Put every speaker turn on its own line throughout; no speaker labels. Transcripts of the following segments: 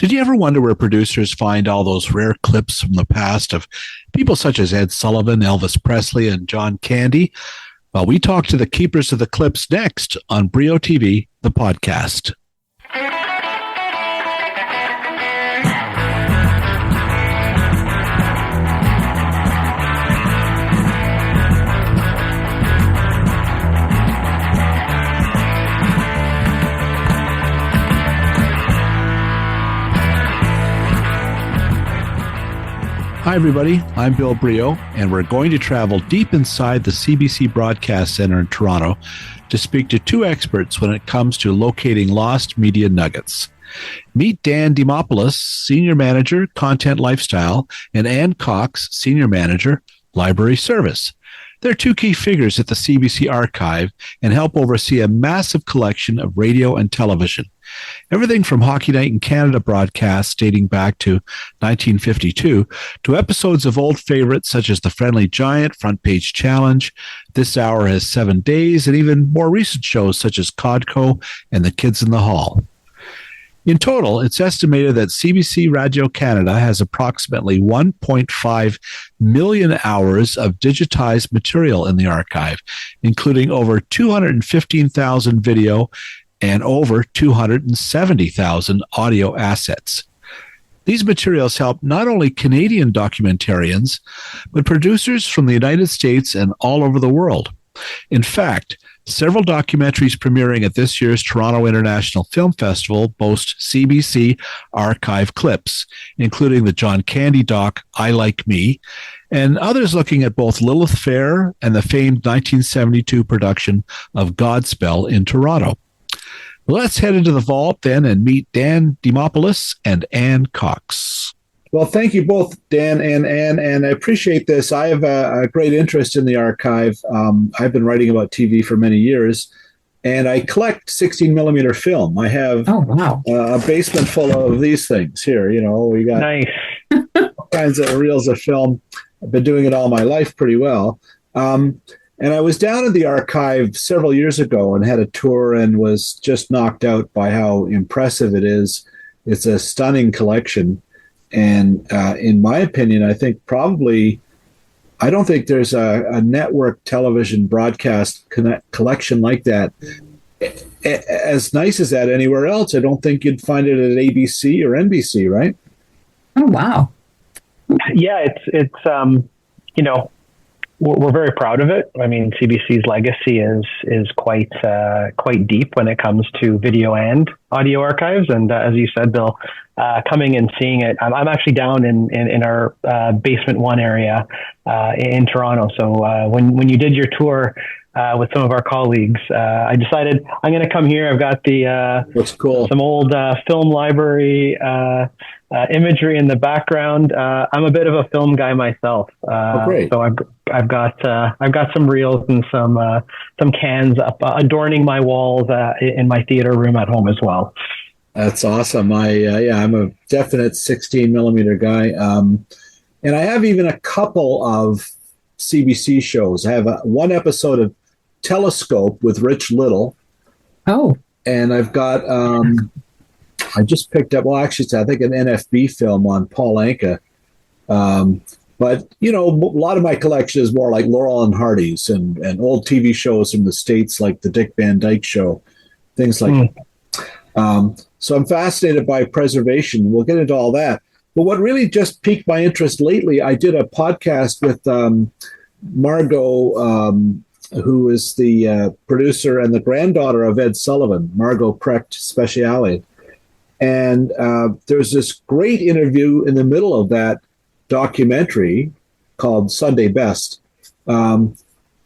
Did you ever wonder where producers find all those rare clips from the past of people such as Ed Sullivan, Elvis Presley, and John Candy? Well, we talk to the keepers of the clips next on Brio TV, the podcast. Hi, everybody. I'm Bill Brio, and we're going to travel deep inside the CBC Broadcast Centre in Toronto to speak to two experts when it comes to locating lost media nuggets. Meet Dan Dimopoulos, Senior Manager, Content Lifestyle, and Ann Cox, Senior Manager, Library Service. They're two key figures at the CBC Archive and help oversee a massive collection of radio and television. Everything from Hockey Night in Canada broadcasts dating back to 1952 to episodes of old favorites such as The Friendly Giant, Front Page Challenge, This Hour Has 7 Days, and even more recent shows such as Codco and The Kids in the Hall. In total, it's estimated that CBC Radio Canada has approximately 1.5 million hours of digitized material in the archive, including over 215,000 video and over 270,000 audio assets. These materials help not only Canadian documentarians, but producers from the United States and all over the world. In fact, several documentaries premiering at this year's Toronto International Film Festival boast CBC archive clips, including the John Candy doc, I Like Me, and others looking at both Lilith Fair and the famed 1972 production of Godspell in Toronto. Let's head into the vault then and meet Dan Dimopoulos and Ann Cox. Well, thank you both, Dan and Ann, and I appreciate this. I have a great interest in the archive. I've been writing about TV for many years, and I collect 16-millimeter film. I have a basement full of these things here. You know, we got all kinds of reels of film. I've been doing it all my life pretty well. And I was down at the archive several years ago and had a tour and was just knocked out by how impressive it is. It's a stunning collection. And in my opinion, I don't think there's a network television broadcast collection like that. As nice as that anywhere else. I don't think you'd find it at ABC or NBC, right?
Oh, wow.
Yeah, it's we're very proud of it. I mean, CBC's legacy is quite deep when it comes to video and audio archives. And as you said, Bill, coming and seeing it, I'm actually down in our basement one area in Toronto. So when you did your tour with some of our colleagues, I decided I'm going to come here. I've got some old film library imagery in the background. I'm a bit of a film guy myself, so I've got some reels and some cans up adorning my walls in my theater room at home as well.
That's awesome. I'm a definite 16-millimeter guy, and I have even a couple of CBC shows. I have one episode of Telescope with Rich Little.
Oh,
and I've got. I just picked up, I think an NFB film on Paul Anka. But, you know, a lot of my collection is more like Laurel and Hardy's and old TV shows from the States, like the Dick Van Dyke Show, things like that. So I'm fascinated by preservation. We'll get into all that. But what really just piqued my interest lately, I did a podcast with Margo, who is the producer and the granddaughter of Ed Sullivan, Margo Precht Speciale. And there's this great interview in the middle of that documentary called Sunday Best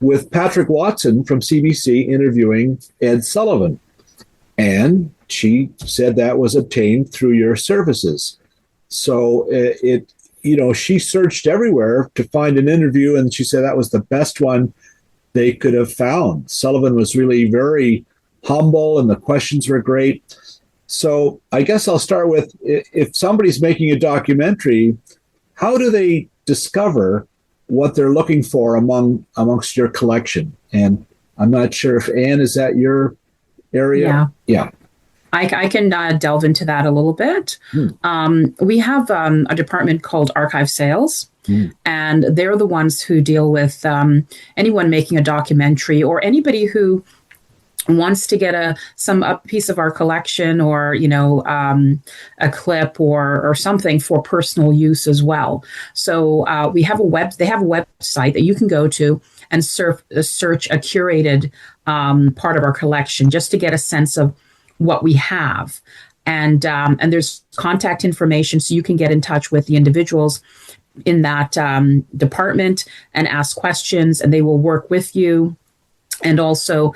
with Patrick Watson from CBC interviewing Ed Sullivan. And she said that was obtained through your services. So she searched everywhere to find an interview, and she said that was the best one they could have found. Sullivan was really very humble, and the questions were great. So I guess I'll start with, if somebody's making a documentary, how do they discover what they're looking for amongst your collection? And I'm not sure if Ann, is that your area?
Yeah. I can delve into that a little bit. We have a department called Archive Sales, and they're the ones who deal with anyone making a documentary or anybody who wants to get a piece of our collection, or a clip or something for personal use as well. So they have a website that you can go to and search a curated part of our collection just to get a sense of what we have. And there's contact information, so you can get in touch with the individuals in that department and ask questions, and they will work with you, and also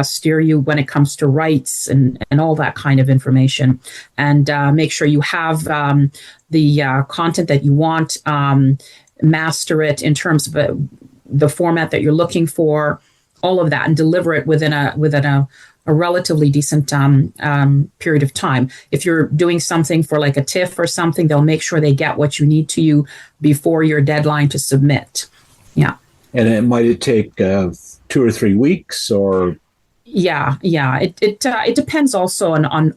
steer you when it comes to rights and all that kind of information, and make sure you have the content that you want, master it in terms of the format that you're looking for, all of that, and deliver it within a relatively decent period of time. If you're doing something for like a TIFF or something, they'll make sure they get what you need to you before your deadline to submit. Yeah.
And might take 2 or 3 weeks, or? Yeah.
It depends also on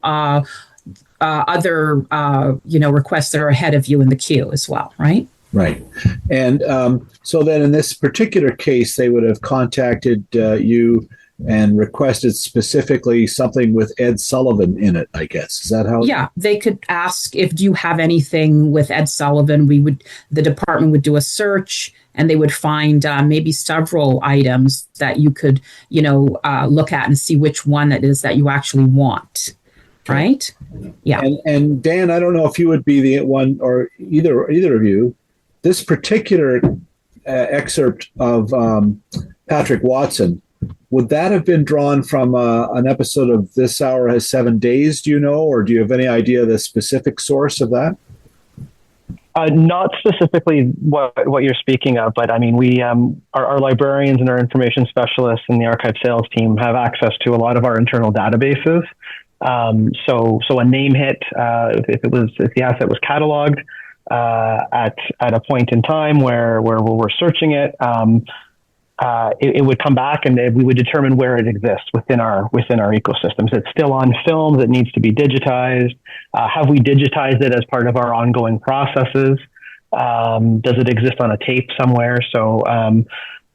other requests that are ahead of you in the queue as well, right?
Right. And so then in this particular case, they would have contacted you and requested specifically something with Ed Sullivan in it, I guess. Is that how?
Yeah, they could ask if do you have anything with Ed Sullivan. The department would do a search, and they would find maybe several items that you could, look at and see which one it is that you actually want. Right? Yeah.
And Dan, I don't know if you would be the one, or either of you. This particular excerpt of Patrick Watson, would that have been drawn from an episode of This Hour Has 7 Days, do you know, or do you have any idea of the specific source of that?
Not specifically what you're speaking of, but I mean, we our librarians and our information specialists and the archive sales team have access to a lot of our internal databases. So a name hit, if the asset was cataloged at a point in time where we're searching it. It would come back, and we would determine where it exists within our ecosystems. It's still on film that needs to be digitized. Have we digitized it as part of our ongoing processes? Does it exist on a tape somewhere? So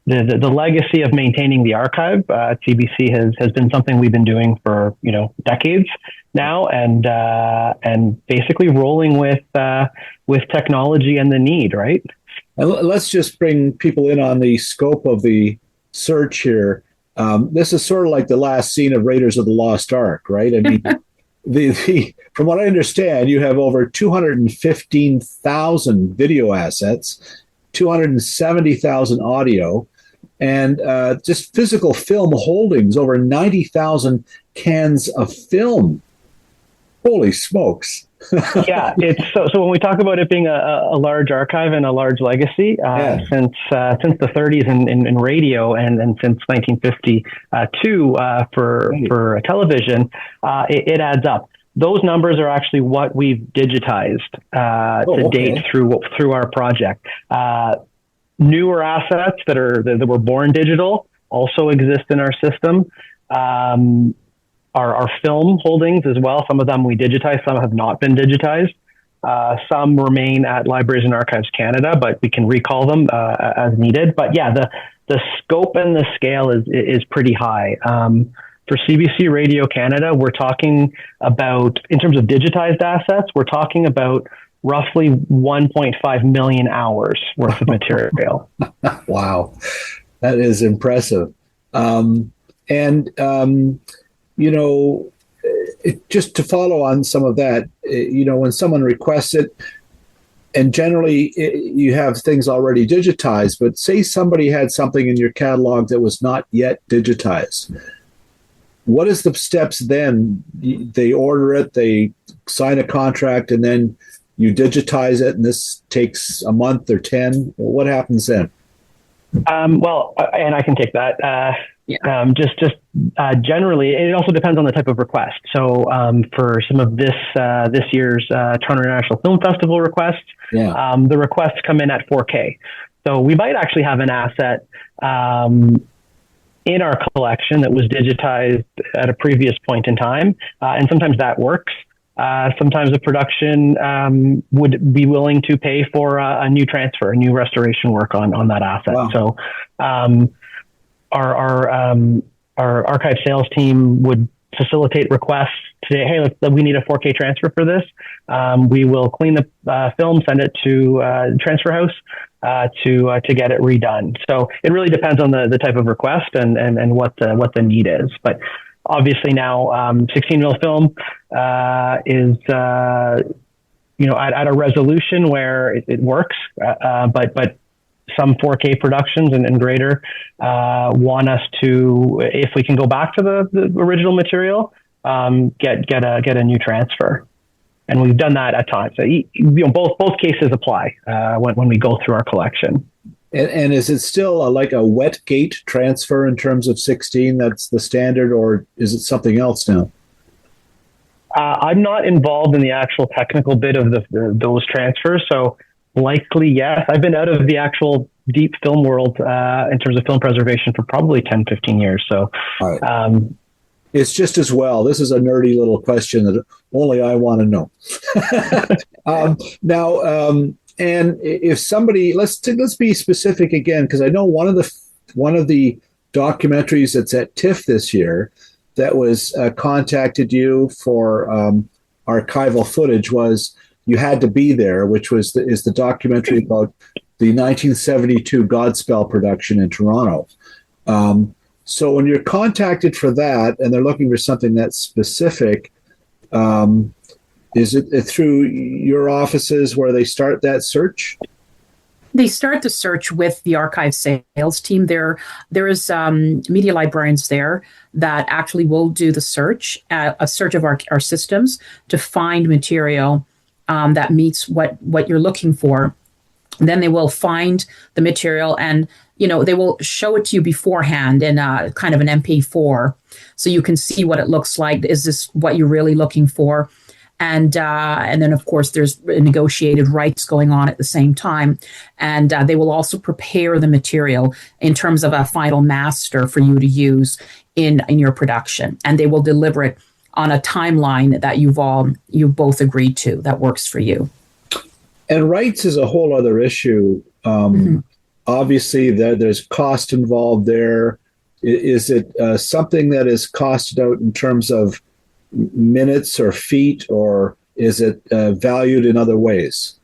the legacy of maintaining the archive at CBC has been something we've been doing for decades now, and basically rolling with technology and the need, right?
Let's just bring people in on the scope of the search here. This is sort of like the last scene of Raiders of the Lost Ark, right? I mean, from what I understand, you have over 215,000 video assets, 270,000 audio, and just physical film holdings, over 90,000 cans of film. Holy smokes.
Yeah, it's so when we talk about it being a large archive and a large legacy, since the 30s in radio and since 1952 for television, it adds up. Those numbers are actually what we've digitized to date through our project. Newer assets that were born digital also exist in our system. Our film holdings as well. Some of them we digitized, some have not been digitized. Some remain at Libraries and Archives Canada, but we can recall them as needed. But yeah, the scope and the scale is pretty high. For CBC Radio Canada, we're talking about, in terms of digitized assets, we're talking about roughly 1.5 million hours worth of material.
Wow, that is impressive. Just to follow on some of that, when someone requests it, and generally you have things already digitized, but say somebody had something in your catalog that was not yet digitized. What is the steps then? They order it, they sign a contract, and then you digitize it, and this takes a month or 10. What happens then?
Well, and I can take that. Generally, it also depends on the type of request. So for some of this year's Toronto International Film Festival requests, the requests come in at 4K. So we might actually have an asset in our collection that was digitized at a previous point in time. And sometimes that works. Sometimes a production would be willing to pay for a new transfer, a new restoration work on that asset.
Wow.
So our archive sales team would facilitate requests to say, hey, we need a 4K transfer for this. We will clean the film, send it to transfer house to get it redone. So it really depends on the type of request and what the need is. But obviously now 16 mil film is at a resolution where it works, but some 4K productions and greater want us to, if we can go back to the original material, get a new transfer, and we've done that at times. So, both cases apply when we go through our collection.
And is it still like a wet gate transfer in terms of 16? That's the standard, or is it something else now?
I'm not involved in the actual technical bit of those transfers, so likely yes. I've been out of the actual deep film world in terms of film preservation for probably 10, 15 years. So
right. It's just as well. This is a nerdy little question that only I want to know. And if somebody, let's be specific again, because I know one of the documentaries that's at TIFF this year that was contacted you for archival footage was You Had to Be There, which is the documentary about the 1972 Godspell production in Toronto. So when you're contacted for that and they're looking for something that's specific, is it through your offices where they start that search?
They start the search with the archive sales team. There is media librarians there that actually will do the search, a search of our systems to find material that meets what you're looking for. Then they will find the material and they will show it to you beforehand in a kind of an MP4, so you can see what it looks like. Is this what you're really looking for? And then, of course, there's negotiated rights going on at the same time. And they will also prepare the material in terms of a final master for you to use in your production. And they will deliver it on a timeline that you've both agreed to that works for you.
And rights is a whole other issue. Obviously, there's cost involved there. Is it something that is costed out in terms of minutes or feet, or is it valued in other ways?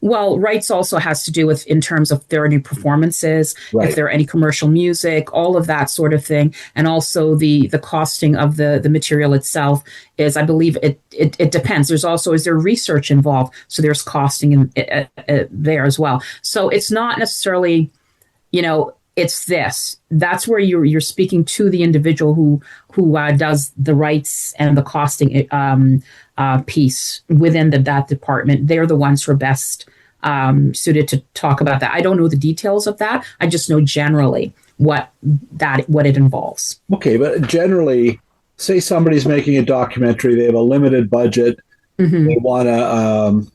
Well, rights also has to do with in terms of if there are any performances,
right.
If there are any commercial music, all of that sort of thing. And also the costing of the material itself is, I believe it depends. There's also, is there research involved? So there's costing there as well. So it's not necessarily, it's this. That's where you're speaking to the individual who does the rights and the costing piece within that department. They're the ones who are best suited to talk about that. I don't know the details of that. I just know generally what it involves. Okay,
but generally, say somebody's making a documentary. They have a limited budget. Mm-hmm. They want to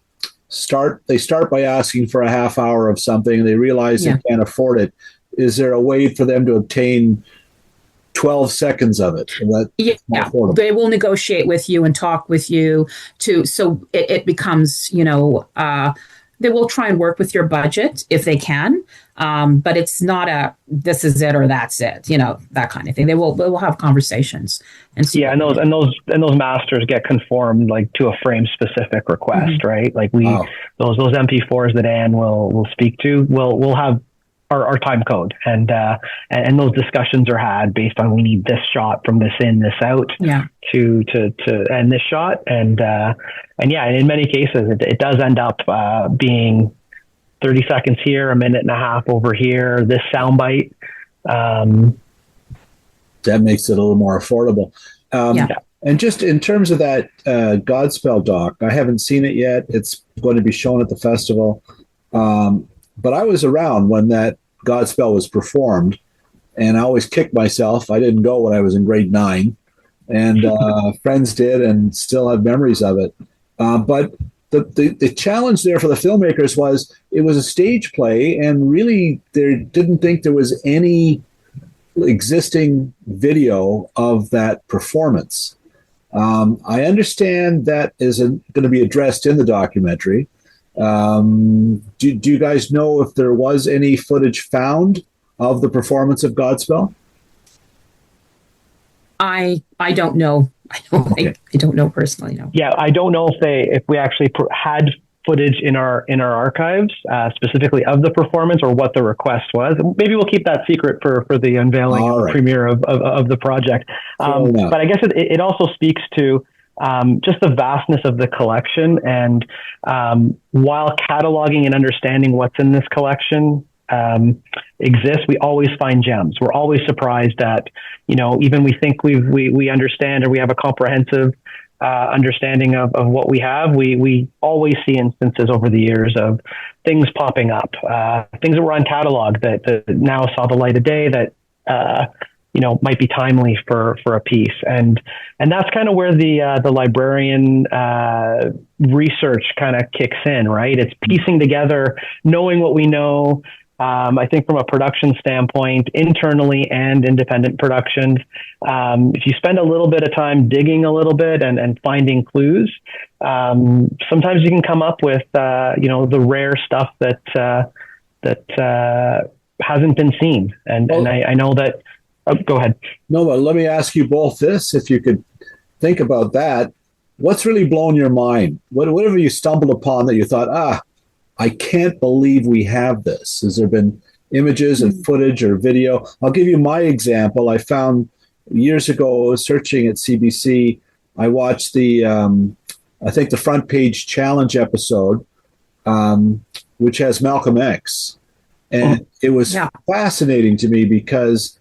start. They start by asking for a half hour of something. They realize they can't afford it. Is there a way for them to obtain 12 seconds of it?
Yeah, they will negotiate with you and talk with you so it becomes, they will try and work with your budget if they can. But it's not this is it or that's it, that kind of thing. They will have conversations and see. Yeah,
and those masters get conformed like to a frame specific request, mm-hmm. right? Like those MP4s that Ann will speak to will have our time code, and those discussions are had based on, we need this shot from this in, this out, to end this shot, and in many cases it does end up being 30 seconds here, a minute and a half over here, this soundbite.
That makes it a little more affordable. And just in terms of that Godspell doc, I haven't seen it yet. It's going to be shown at the festival. But I was around when that Godspell was performed, and I always kicked myself. I didn't go when I was in grade 9, and friends did, and still have memories of it. But the challenge there for the filmmakers was it was a stage play, and really they didn't think there was any existing video of that performance. I understand that is going to be addressed in the documentary. Do you guys know if there was any footage found of the performance of Godspell?
I don't know. I don't know personally. No.
Yeah, I don't know if we actually had footage in our archives specifically of the performance or what the request was. Maybe we'll keep that secret for the unveiling and the premiere of the project. But I guess it also speaks to just the vastness of the collection. And while cataloging and understanding what's in this collection exists, we always find gems. We're always surprised at, even we think we understand or we have a comprehensive understanding of what we have. We always see instances over the years of things popping up, things that were uncatalogued that now saw the light of day that, might be timely for a piece. And that's kind of where the librarian research kind of kicks in, right? It's piecing together, knowing what we know. I think from a production standpoint, internally and independent productions, if you spend a little bit of time digging a little bit and finding clues, sometimes you can come up with, the rare stuff that hasn't been seen. And I know that. Go ahead.
No, but let me ask you both this, if you could think about that. What's really blown your mind? Whatever you stumbled upon that you thought, I can't believe we have this. Has there been images and footage or video? I'll give you my example. I found years ago, searching at CBC, I watched I think the front page challenge episode, which has Malcolm X. And it was fascinating to me because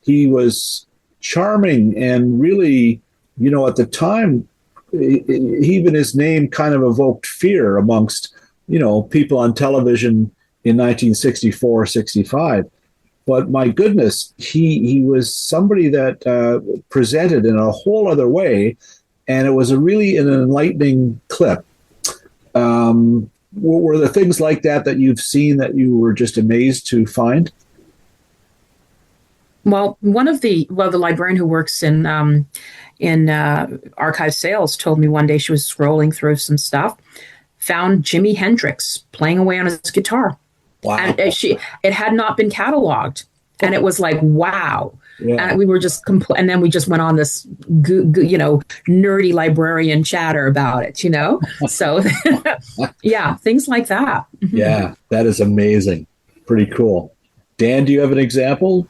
he was charming and really, at the time, even his name kind of evoked fear amongst, people on television in 1964, 65. But my goodness, he was somebody that presented in a whole other way. And it was an enlightening clip. Were there things like that you've seen that you were just amazed to find?
Well, the librarian who works in archive sales told me one day she was scrolling through some stuff, found Jimi Hendrix playing away on his guitar.
Wow.
And it had not been cataloged. And it was like, wow. Yeah. And we were just, and then we just went on this, nerdy librarian chatter about it, So, yeah, things like that.
Yeah, that is amazing. Pretty cool. Dan, do you have an example?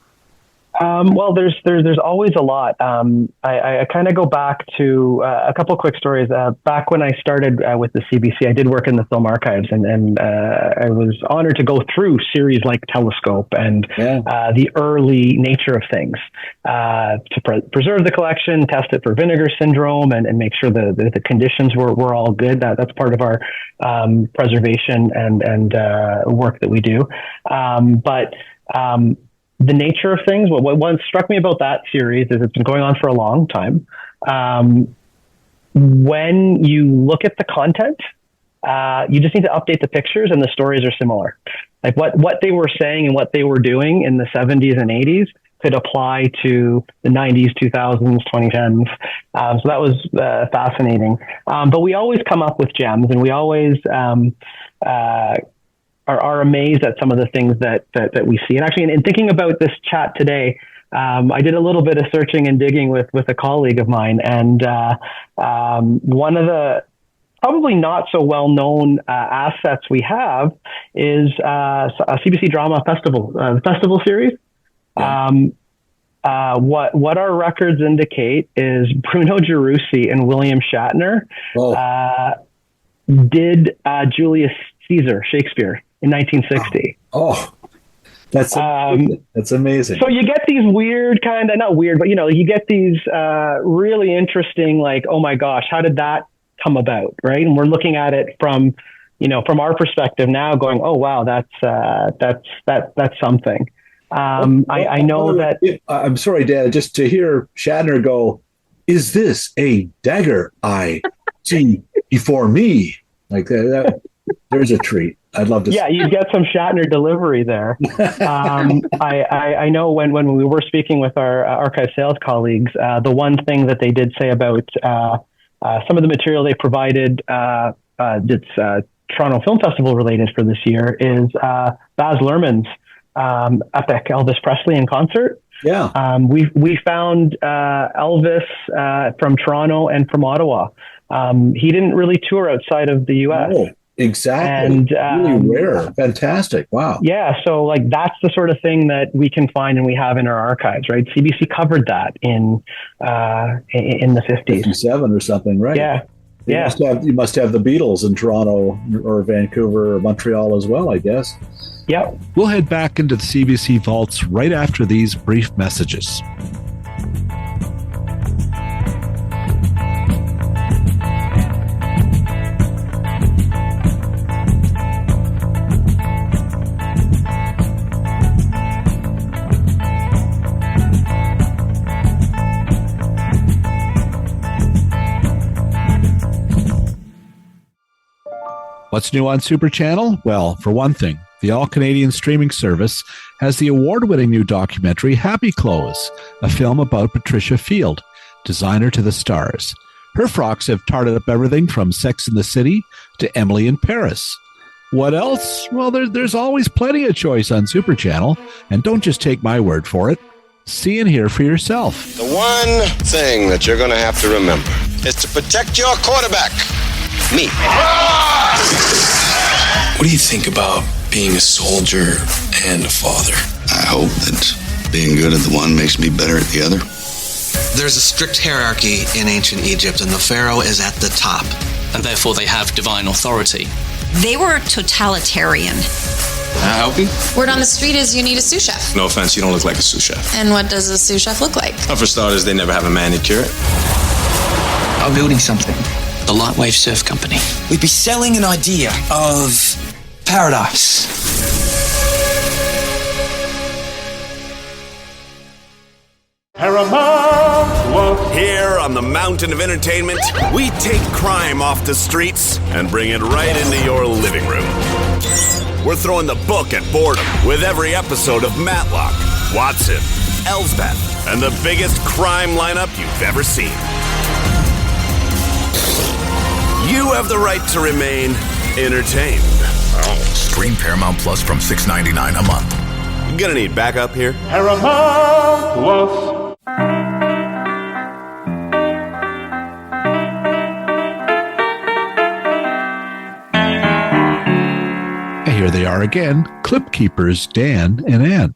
Well, there's always a lot. I kind of go back to a couple of quick stories. Back when I started with the CBC, I did work in the film archives, and I was honored to go through series like Telescope and the early nature of things to preserve the collection, test it for vinegar syndrome, and make sure the conditions were all good. That's part of our preservation and work that we do. But the nature of things, what struck me about that series is it's been going on for a long time. When you look at the content, you just need to update the pictures and the stories are similar. Like what they were saying and what they were doing in the 70s and 80s could apply to the 90s, 2000s, 2010s. So that was fascinating. But we always come up with gems, and we always are amazed at some of the things that we see. And actually, in thinking about this chat today, I did a little bit of searching and digging with a colleague of mine. And one of the probably not so well-known assets we have is a CBC Drama Festival, the festival series. Yeah. What our records indicate is Bruno Gerussi and William Shatner did Julius Caesar, Shakespeare, in 1960.
Oh, that's amazing.
So you get these weird not weird, but you get these really interesting, like, oh my gosh, how did that come about, right? And we're looking at it from our perspective now, going, oh wow, that's something. I know that.
I'm sorry, Dad, just to hear Shatner go, "Is this a dagger I see before me?" Like that there's a treat. I'd love to.
Yeah, you'd get some Shatner delivery there. I know when we were speaking with our archive sales colleagues, the one thing that they did say about some of the material they provided that's Toronto Film Festival related for this year is Baz Luhrmann's epic Elvis Presley in concert.
Yeah.
We found Elvis from Toronto and from Ottawa. He didn't really tour outside of the U.S.
Oh, exactly. And really rare. Fantastic. Wow.
Yeah. So like that's the sort of thing that we can find and we have in our archives, right? CBC covered that in the 50s.
57 or something, right?
Yeah.
You must have the Beatles in Toronto or Vancouver or Montreal as well, I guess.
Yep.
We'll head back into the CBC vaults right after these brief messages. What's new on Super Channel? Well, for one thing, the all-Canadian streaming service has the award-winning new documentary Happy Clothes, a film about Patricia Field, designer to the stars. Her frocks have tarted up everything from Sex in the City to Emily in Paris. What else? Well, there's always plenty of choice on Super Channel, and don't just take my word for it. See and hear for yourself.
The one thing that you're going to have to remember is to protect your quarterback, me.
What do you think about being a soldier and a father?
I hope that being good at the one makes me better at the other.
There's a strict hierarchy in ancient Egypt, and the pharaoh is at the top.
And therefore they have divine authority.
They were totalitarian.
Can I help you?
Word on the street is you need a sous chef.
No offense, you don't look like a sous chef.
And what does a sous chef look like?
Well, for starters, they never have a manicure.
I'm building something. The Lightwave Surf Company. We'd be selling an idea of paradise.
Here on the Mountain of Entertainment, we take crime off the streets and bring it right into your living room. We're throwing the book at boredom with every episode of Matlock, Watson, Elsbeth, and the biggest crime lineup you've ever seen. You have the right to remain entertained.
Stream Paramount Plus from $6.99 a month.
You're gonna need backup here.
Paramount Plus.
Here they are again, Clip Keepers, Dan and Ann.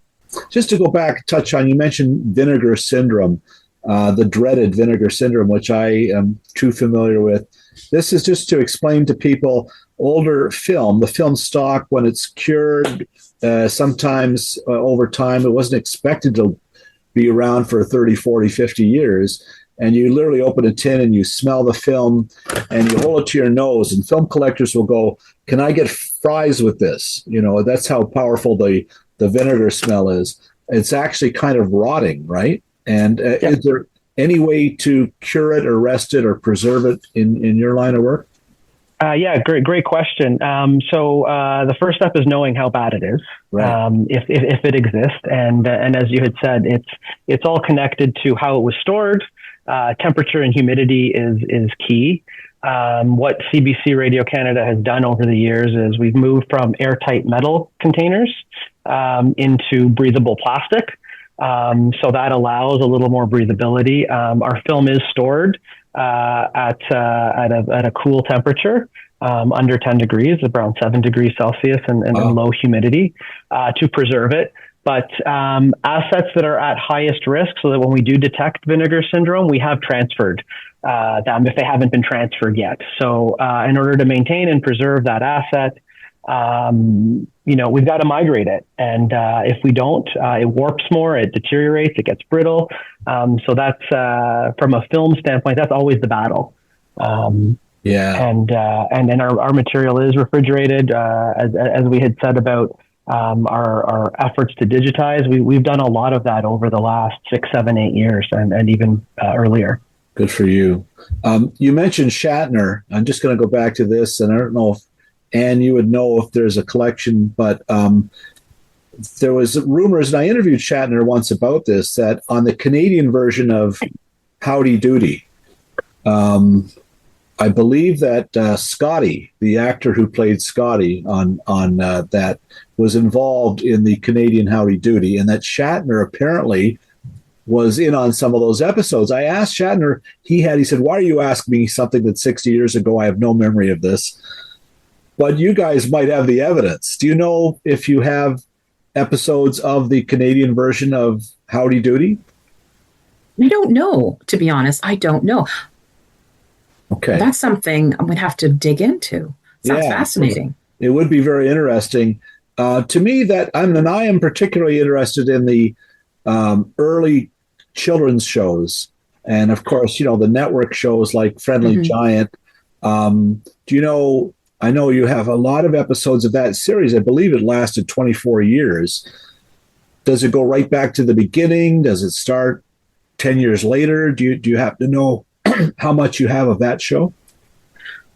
Just to go back, touch on, you mentioned vinegar syndrome, the dreaded vinegar syndrome, which I am too familiar with. This is just to explain to people older film, the film stock, when it's cured, sometimes over time, it wasn't expected to be around for 30, 40, 50 years. And you literally open a tin and you smell the film and you hold it to your nose, and film collectors will go, can I get fries with this? You know, that's how powerful the vinegar smell is. It's actually kind of rotting, right? And is there any way to cure it or rest it or preserve it in your line of work?
Yeah, great question. So the first step is knowing how bad it is, right. If it exists, and as you had said, it's all connected to how it was stored. Temperature and humidity is key. What CBC Radio Canada has done over the years is we've moved from airtight metal containers into breathable plastic. So that allows a little more breathability. Our film is stored at a cool temperature, under 10 degrees, around 7 degrees Celsius, and low humidity to preserve it. But assets that are at highest risk, so that when we do detect vinegar syndrome, we have transferred them if they haven't been transferred yet. So in order to maintain and preserve that asset, we've got to migrate it. And if we don't, it warps more, it deteriorates, it gets brittle. So that's from a film standpoint, that's always the battle. And then our material is refrigerated, as we had said about our efforts to digitize. We've done a lot of that over the last 6, 7, 8 years, and even earlier.
Good for you. You mentioned Shatner. I'm just going to go back to this, and I don't know if and you would know if there's a collection. But there was rumors, and I interviewed Shatner once about this, that on the Canadian version of Howdy Doody, I believe that Scotty, the actor who played Scotty on that, was involved in the Canadian Howdy Doody, and that Shatner apparently was in on some of those episodes. I asked Shatner, he said, "Why are you asking me something that 60 years ago? I have no memory of this." But you guys might have the evidence. Do you know if you have episodes of the Canadian version of Howdy Doody?
I don't know, to be honest. I don't know.
Okay.
That's something I'm going to have to dig into. Sounds fascinating.
It would be very interesting. To me, I am particularly interested in the early children's shows. And of course, the network shows like Friendly Giant. Do you know, I know you have a lot of episodes of that series. I believe it lasted 24 years. Does it go right back to the beginning? Does it start 10 years later? Do you happen to know how much you have of that show?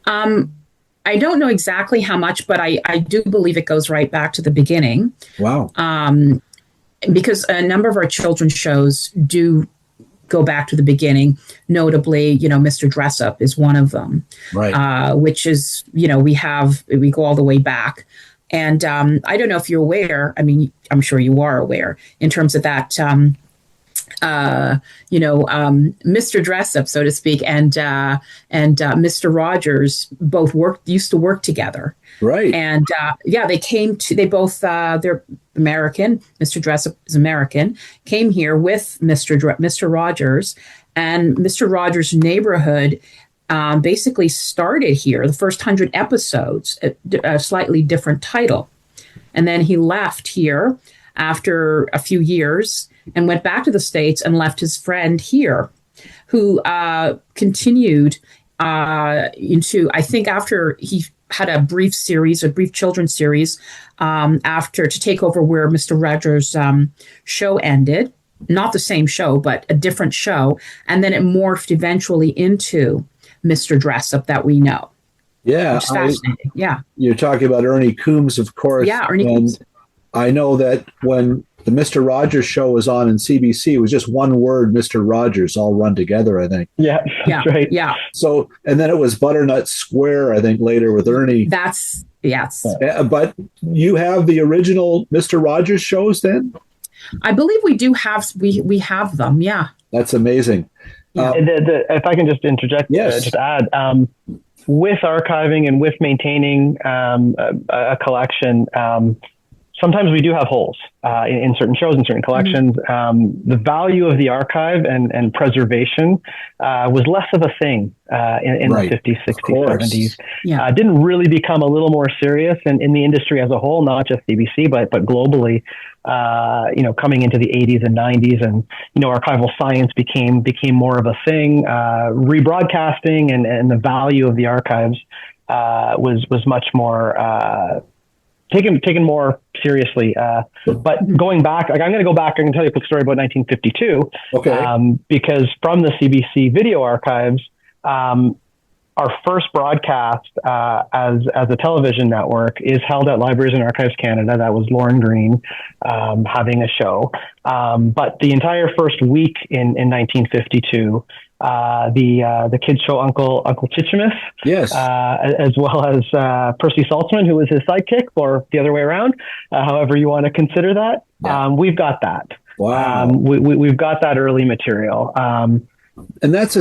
I don't know exactly how much, but I do believe it goes right back to the beginning.
Wow.
Because a number of our children's shows do go back to the beginning. Notably, Mr. Dressup is one of them.
Right.
Which is, we go all the way back. And I don't know if you're aware, I mean, I'm sure you are aware, in terms of that, Mr. Dressup, so to speak, and Mr. Rogers both used to work together.
Right.
And they're American. Mr. Dressup is American, came here with Mr. Rogers, and Mr. Rogers' Neighborhood basically started here, the first 100 episodes, a slightly different title. And then he left here after a few years and went back to the States and left his friend here, who continued into, I think after he had a brief children's series, to take over where Mr. Rogers' show ended. Not the same show, but a different show. And then it morphed eventually into Mr. Dressup that we know.
Yeah.
Which is fascinating.
You're talking about Ernie Coombs, of course.
Yeah, Ernie Coombs.
I know that when the Mr. Rogers show was on in CBC, it was just one word, Mr. Rogers, all run together, I think.
Yeah, that's right.
Yeah.
So, and then it was Butternut Square, I think, later with Ernie.
Yes.
But you have the original Mr. Rogers shows then?
I believe we do have, we have them, yeah.
That's amazing.
If I can just interject,
yes.
Just add, with archiving and with maintaining a collection, sometimes we do have holes in certain shows and certain collections. The value of the archive and preservation was less of a thing in the 50s, 60s, 70s.
Yeah.
Didn't really become a little more serious in the industry as a whole, not just CBC, but globally. Coming into the 80s and 90s, and archival science became more of a thing. Rebroadcasting and the value of the archives was much more taken more seriously. But going back, I'm going to go back. I can tell you a quick story about 1952.
Okay.
Because from the CBC video archives, our first broadcast as a television network is held at Libraries and Archives Canada. That was Lauren Green having a show. But the entire first week in 1952, the kids show Uncle Chichimus,
yes,
as well as Percy Saltzman, who was his sidekick, or the other way around, however you want to consider that. Yeah. We've got that.
Wow.
We've got that early material.
And that's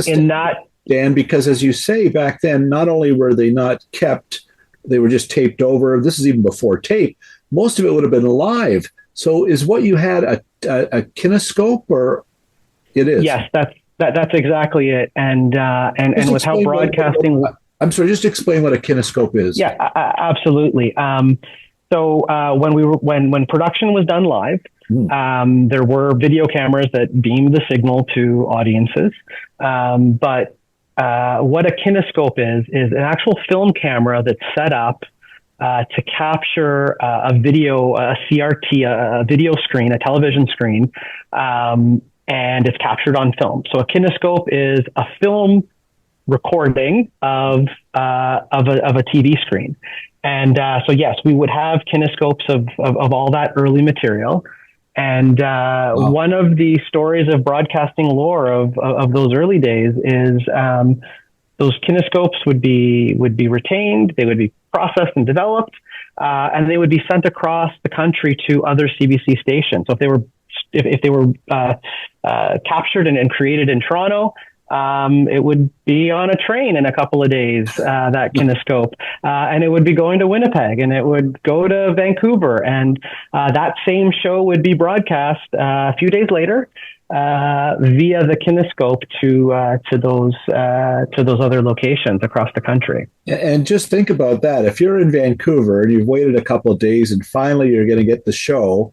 Dan, because as you say, back then, not only were they not kept, they were just taped over. This is even before tape. Most of it would have been live. So is what you had a kinescope, or it is? Yes,
that's exactly it. And with how broadcasting,
I'm sorry, just explain what a kinescope is.
Yeah, absolutely. So when production was done live, there were video cameras that beamed the signal to audiences. But what a kinescope is an actual film camera that's set up to capture a video, a CRT, a video screen, a television screen, and it's captured on film. So a kinescope is a film recording of of a TV screen. And so yes, we would have kinescopes of all that early material. And one of the stories of broadcasting lore of those early days is those kinescopes would be retained, they would be processed and developed, and they would be sent across the country to other CBC stations. So if they were captured and created in Toronto, it would be on a train in a couple of days, that kinescope, and it would be going to Winnipeg, and it would go to Vancouver, and that same show would be broadcast a few days later via the kinescope to those other locations across the country.
And just think about that. If you're in Vancouver and you've waited a couple of days and finally you're going to get the show,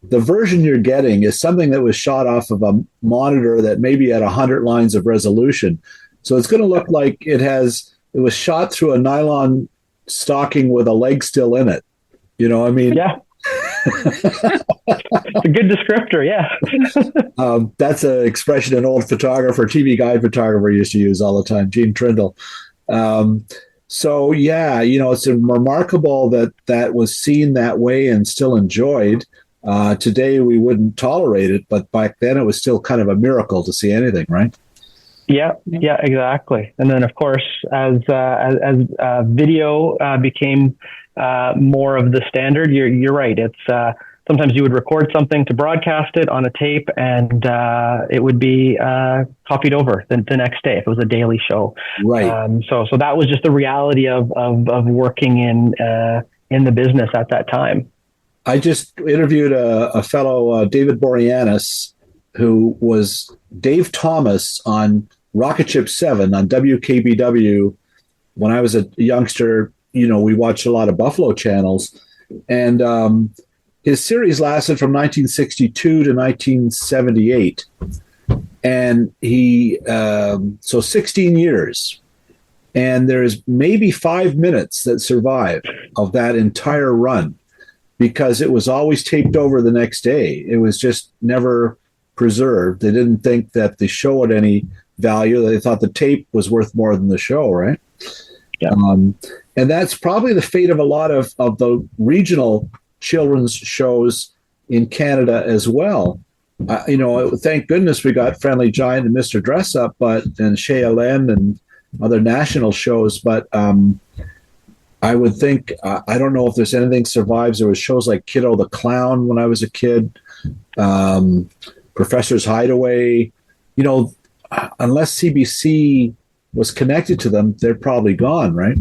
the version you're getting is something that was shot off of a monitor that maybe had 100 lines of resolution. So it's going to look like it was shot through a nylon stocking with a leg still in it. You know, I mean,
yeah. It's a good descriptor, yeah.
That's an expression an old TV guide photographer used to use all the time, Gene Trindle. So, yeah, you know, it's remarkable that was seen that way and still enjoyed. Today we wouldn't tolerate it, but back then it was still kind of a miracle to see anything, right?
Yeah, exactly. And then, of course, as video became more of the standard, you're right. It's sometimes you would record something to broadcast it on a tape, and it would be copied over the next day if it was a daily show.
Right.
So that was just the reality of working in the business at that time.
I just interviewed a fellow, David Boreanaz, who was Dave Thomas on Rocket Ship 7 on WKBW. When I was a youngster, you know, we watched a lot of Buffalo channels. And his series lasted from 1962 to 1978. And so 16 years. And there's maybe 5 minutes that survive of that entire run, because it was always taped over the next day. It was just never preserved. They didn't think that the show had any value. They thought the tape was worth more than the show, right?
Yeah.
And that's probably the fate of a lot of the regional children's shows in Canada as well. You know, thank goodness we got Friendly Giant and Mr. Dress Up, and Shea Len and other national shows, but I would think, I don't know if there's anything survives. There was shows like Kiddo the Clown when I was a kid, Professor's Hideaway. You know, unless CBC was connected to them, they're probably gone, right?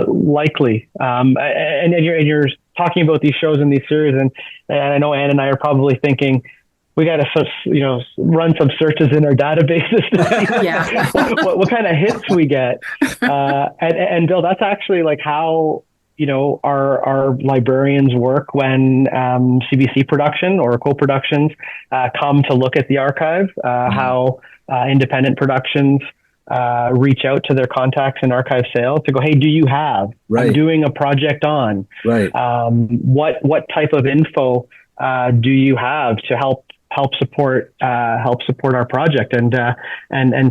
Likely. And you're talking about these shows and these series, and I know Ann and I are probably thinking, we got to, run some searches in our databases to see what kind of hits we get. And Bill, that's actually like how, our librarians work when CBC production or co-productions come to look at the archive, how independent productions reach out to their contacts in archive sales to go, hey, do you have, I'm doing a project on, what type of info do you have to help support our project, and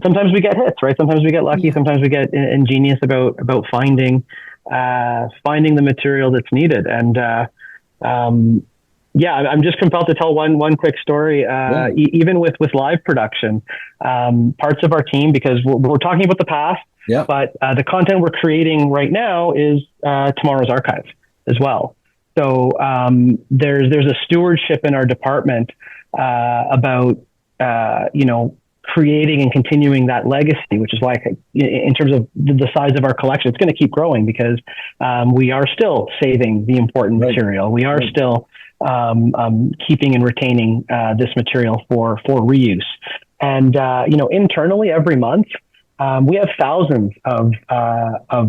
sometimes we get hits, right? Sometimes we get lucky. Sometimes we get ingenious about finding the material that's needed. And I'm just compelled to tell one quick story. Even with live production, parts of our team, because we're talking about the past, but the content we're creating right now is tomorrow's archive as well. So there's a stewardship in our department about creating and continuing that legacy, which is why in terms of the size of our collection, it's going to keep growing, because we are still saving the important material. We are still keeping and retaining this material for reuse. And internally every month, we have thousands of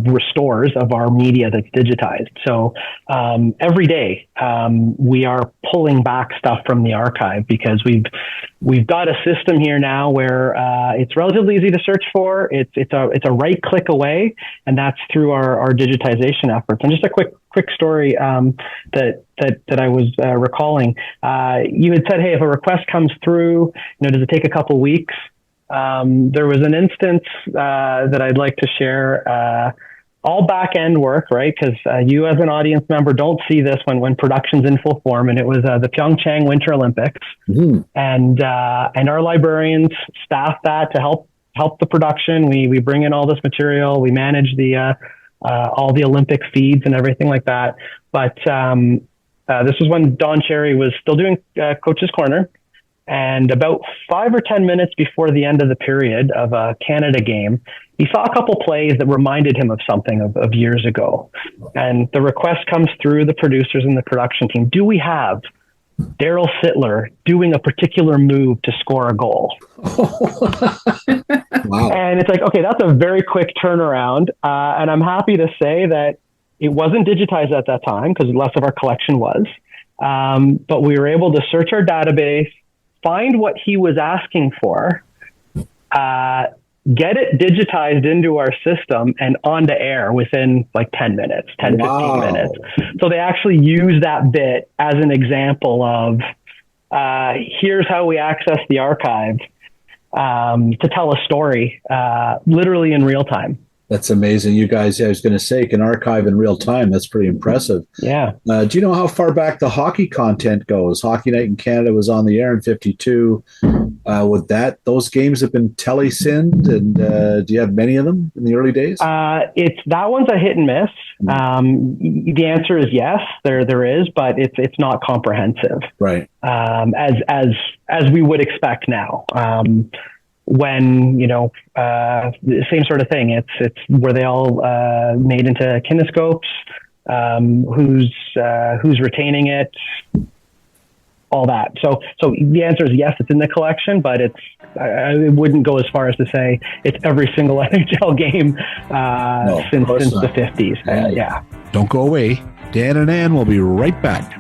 restores of our media that's digitized. So every day we are pulling back stuff from the archive, because we've got a system here now where it's relatively easy to search for. It's a right click away, and that's through our digitization efforts. And just a quick story that I was recalling. You had said, hey, if a request comes through, does it take a couple weeks There was an instance that I'd like to share. All back end work, right? Because you as an audience member don't see this when production's in full form. And it was the Pyeongchang Winter Olympics, and our librarians staff that to help the production. We bring in all this material. We manage the all the Olympic feeds and everything like that. But this was when Don Cherry was still doing Coach's Corner. And about 5 or 10 minutes before the end of the period of a Canada game, he saw a couple plays that reminded him of something of years ago. And the request comes through the producers and the production team. Do we have Daryl Sittler doing a particular move to score a goal? Wow. And it's like, okay, that's a very quick turnaround. And I'm happy to say that it wasn't digitized at that time because less of our collection was. But we were able to search our database, find what he was asking for, get it digitized into our system and onto air within like 10 minutes, 10, 15 minutes. So they actually use that bit as an example of, here's how we access the archive to tell a story, literally in real time.
That's amazing. You guys, I was going to say, can archive in real time. That's pretty impressive.
Yeah.
Do you know how far back the hockey content goes? Hockey Night in Canada was on the air in 52. Would those games have been tele-synced? And do you have many of them in the early days?
That one's a hit and miss. The answer is yes, there is, but it's not comprehensive.
Right.
As we would expect now. When, the same sort of thing. It's were they all made into kinescopes? Who's retaining it? All that. So the answer is yes, it's in the collection, but I wouldn't go as far as to say it's every single NHL game since the 50s. Yeah.
Don't go away. Dan and Ann will be right back.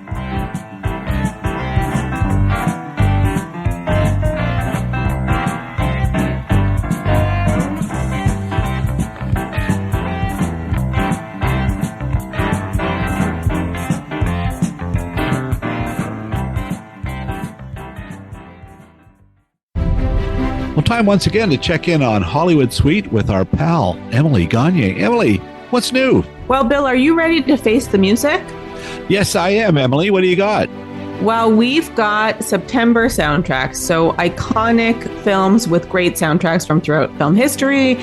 Time once again to check in on Hollywood Suite with our pal, Emily Gagne. Emily, what's new?
Well, Bill, are you ready to face the music?
Yes, I am, Emily. What do you got?
Well, we've got September soundtracks, so iconic films with great soundtracks from throughout film history,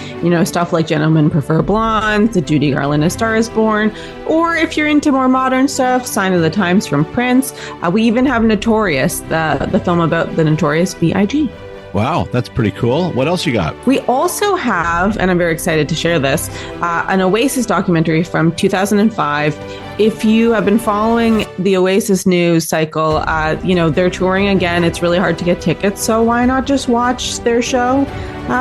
stuff like Gentlemen Prefer Blondes, the Judy Garland A Star Is Born, or if you're into more modern stuff, Sign of the Times from Prince. We even have Notorious, the film about the Notorious B.I.G.
Wow, that's pretty cool. What else you got?
We also have, and I'm very excited to share this, an Oasis documentary from 2005. If you have been following the Oasis news cycle, they're touring again. It's really hard to get tickets, so why not just watch their show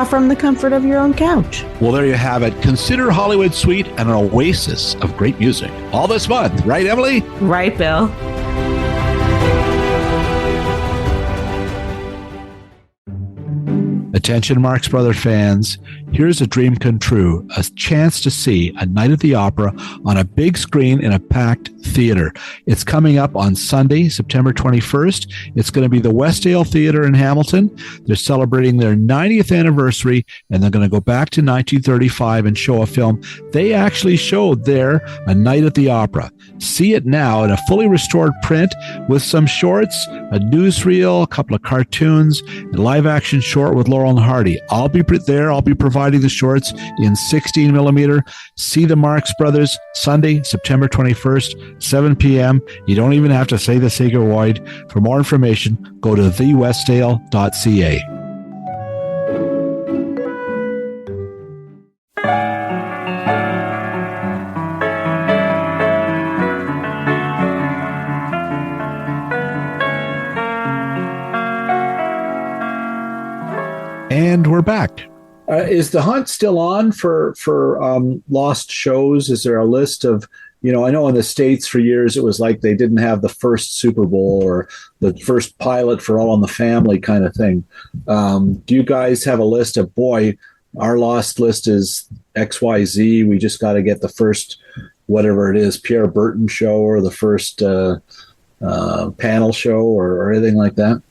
from the comfort of your own couch?
Well, there you have it. Consider Hollywood Suite an oasis of great music all this month. Right, Emily?
Right, Bill.
Attention Marx Brothers fans, here's a dream come true, a chance to see A Night at the Opera on a big screen in a packed theater. It's coming up on Sunday, September 21st. It's going to be the Westdale Theater in Hamilton. They're celebrating their 90th anniversary, and they're going to go back to 1935 and show a film they actually showed there, A Night at the Opera. See it now in a fully restored print with some shorts, a newsreel, a couple of cartoons, a live-action short with Laurel and Hardy. I'll be there. I'll be providing the shorts in 16 millimeter. See the Marx Brothers Sunday, September 21st, 7 p.m. You don't even have to say the Sacred Void. For more information, go to thewestdale.ca. And we're back. Is the hunt still on for lost shows? Is there a list of, I know in the States for years it was like they didn't have the first Super Bowl or the first pilot for All in the Family kind of thing. Do you guys have a list of, boy, our lost list is XYZ. We just got to get the first, whatever it is, Pierre Burton show or the first panel show or anything like that?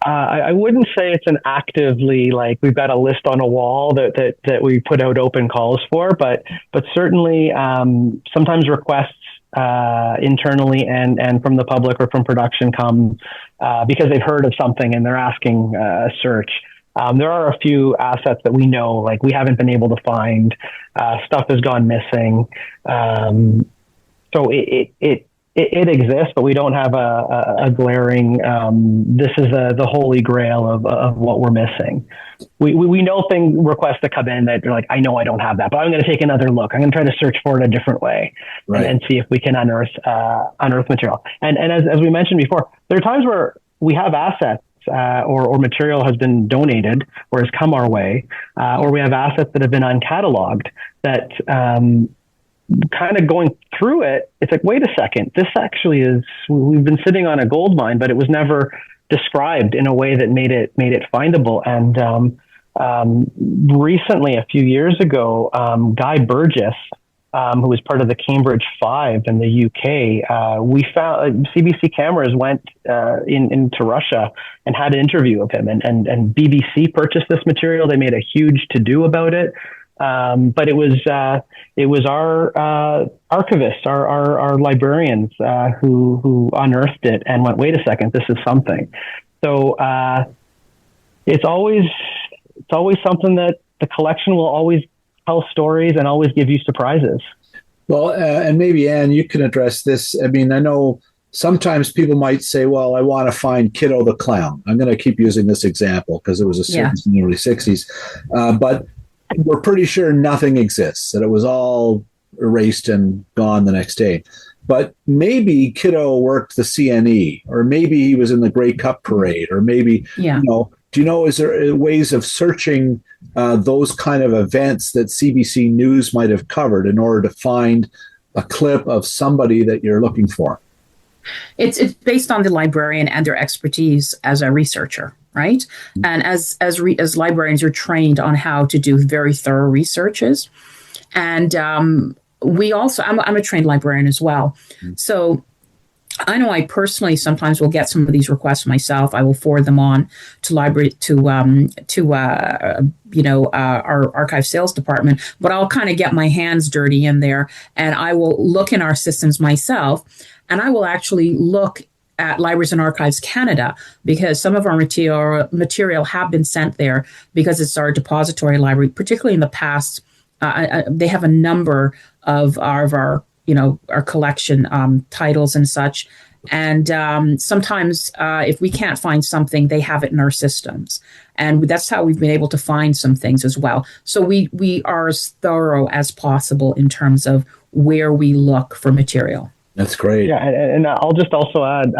I wouldn't say it's an actively, like, we've got a list on a wall that we put out open calls for, but certainly sometimes requests internally and from the public or from production come because they've heard of something and they're asking a search. There are a few assets that we know, like, we haven't been able to find. Stuff has gone missing. So it exists, but we don't have a glaring, this is the holy grail of what we're missing. We know requests that come in that are like, I know I don't have that, but I'm going to take another look. I'm going to try to search for it a different way, right, and see if we can unearth material. And as we mentioned before, there are times where we have assets or material has been donated or has come our way, or we have assets that have been uncatalogued that, kind of going through it, it's like, wait a second, this actually we've been sitting on a gold mine, but it was never described in a way that made it findable. And recently, a few years ago, Guy Burgess, who was part of the Cambridge Five in the UK, we found CBC cameras went into Russia and had an interview of him, and BBC purchased this material. They made a huge to-do about it. But it was our archivists, our librarians who unearthed it and went, wait a second, this is something. So it's always something that the collection will always tell stories and always give you surprises.
Well, and maybe, Ann, you can address this. I mean, I know sometimes people might say, well, I want to find Kiddo the Clown. I'm going to keep using this example because it was a series in the early 60s. But we're pretty sure nothing exists, that it was all erased and gone the next day. But maybe Kiddo worked the CNE, or maybe he was in the Grey Cup parade, or maybe, is there ways of searching those kind of events that CBC News might have covered in order to find a clip of somebody that you're looking for?
It's based on the librarian and their expertise as a researcher, right? Mm-hmm. And as librarians, you're trained on how to do very thorough researches. And we also, I'm a trained librarian as well. Mm-hmm. So I know I personally sometimes will get some of these requests myself. I will forward them on to our archive sales department, but I'll kind of get my hands dirty in there, and I will look in our systems myself, and I will actually look at Libraries and Archives Canada, because some of our material have been sent there because it's our depository library. Particularly in the past, they have a number of our collection titles and such. And sometimes if we can't find something, they have it in our systems. And that's how we've been able to find some things as well. So we are as thorough as possible in terms of where we look for material.
That's great.
Yeah, and I'll just also add,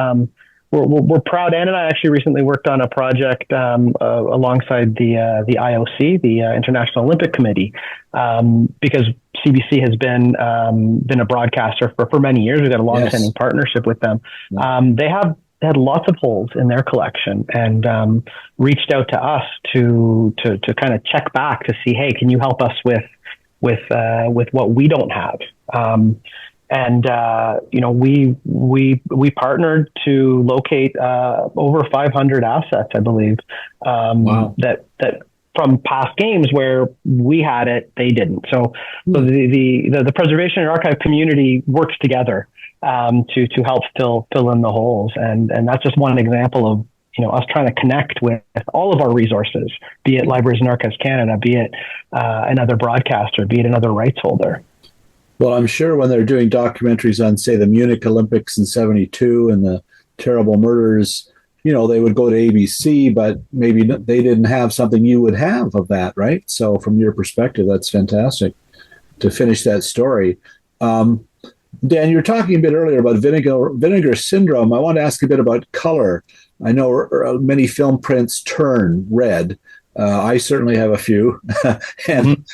we're proud. Ann and I actually recently worked on a project alongside the IOC, the International Olympic Committee, because CBC has been a broadcaster for many years. We've got a long-standing partnership with them. They had lots of holes in their collection and reached out to us to kind of check back to see, hey, can you help us with what we don't have? We partnered to locate over 500 assets, I believe, that from past games where we had it, they didn't. So the preservation and archive community works together to help fill in the holes, and that's just one example of us trying to connect with all of our resources, be it Libraries and Archives Canada, be it another broadcaster, be it another rights holder.
Well, I'm sure when they're doing documentaries on, say, the Munich Olympics in '72 and the terrible murders, they would go to ABC, but maybe they didn't have something you would have of that, right? So from your perspective, that's fantastic to finish that story. Dan, you were talking a bit earlier about vinegar syndrome. I want to ask a bit about color. I know many film prints turn red. I certainly have a few. And,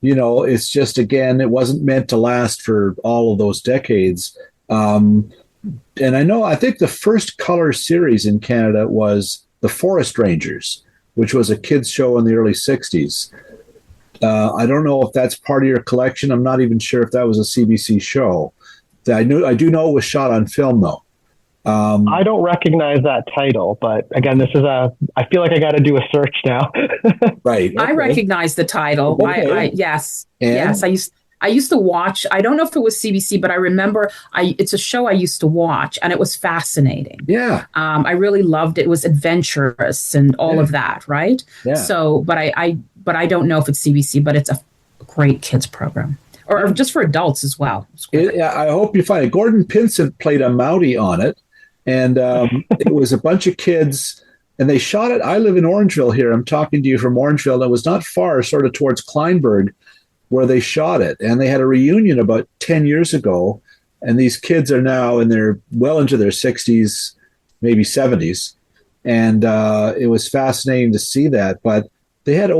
it's just, again, it wasn't meant to last for all of those decades. And I think the first color series in Canada was The Forest Rangers, which was a kids show in the early 60s. I don't know if that's part of your collection. I'm not even sure if that was a CBC show. I do know it was shot on film, though.
I don't recognize that title, but again, I feel like I got to do a search now.
Right. Okay.
I recognize the title.
Okay.
Yes.
And?
Yes. I used to watch, I don't know if it was CBC, but I remember it's a show I used to watch, and it was fascinating.
Yeah.
I really loved it. It was adventurous and all of that, right?
Yeah.
So, but I don't know if it's CBC, but it's a great kids program. Or just for adults as well.
I hope you find it. Gordon Pinsent played a Mountie on it, and it was a bunch of kids, and they shot it. I live in Orangeville here. I'm talking to you from Orangeville, and it was not far, sort of towards Kleinburg, where they shot it. And they had a reunion about 10 years ago, and these kids are now well into their 60s, maybe 70s. And it was fascinating to see that. But they had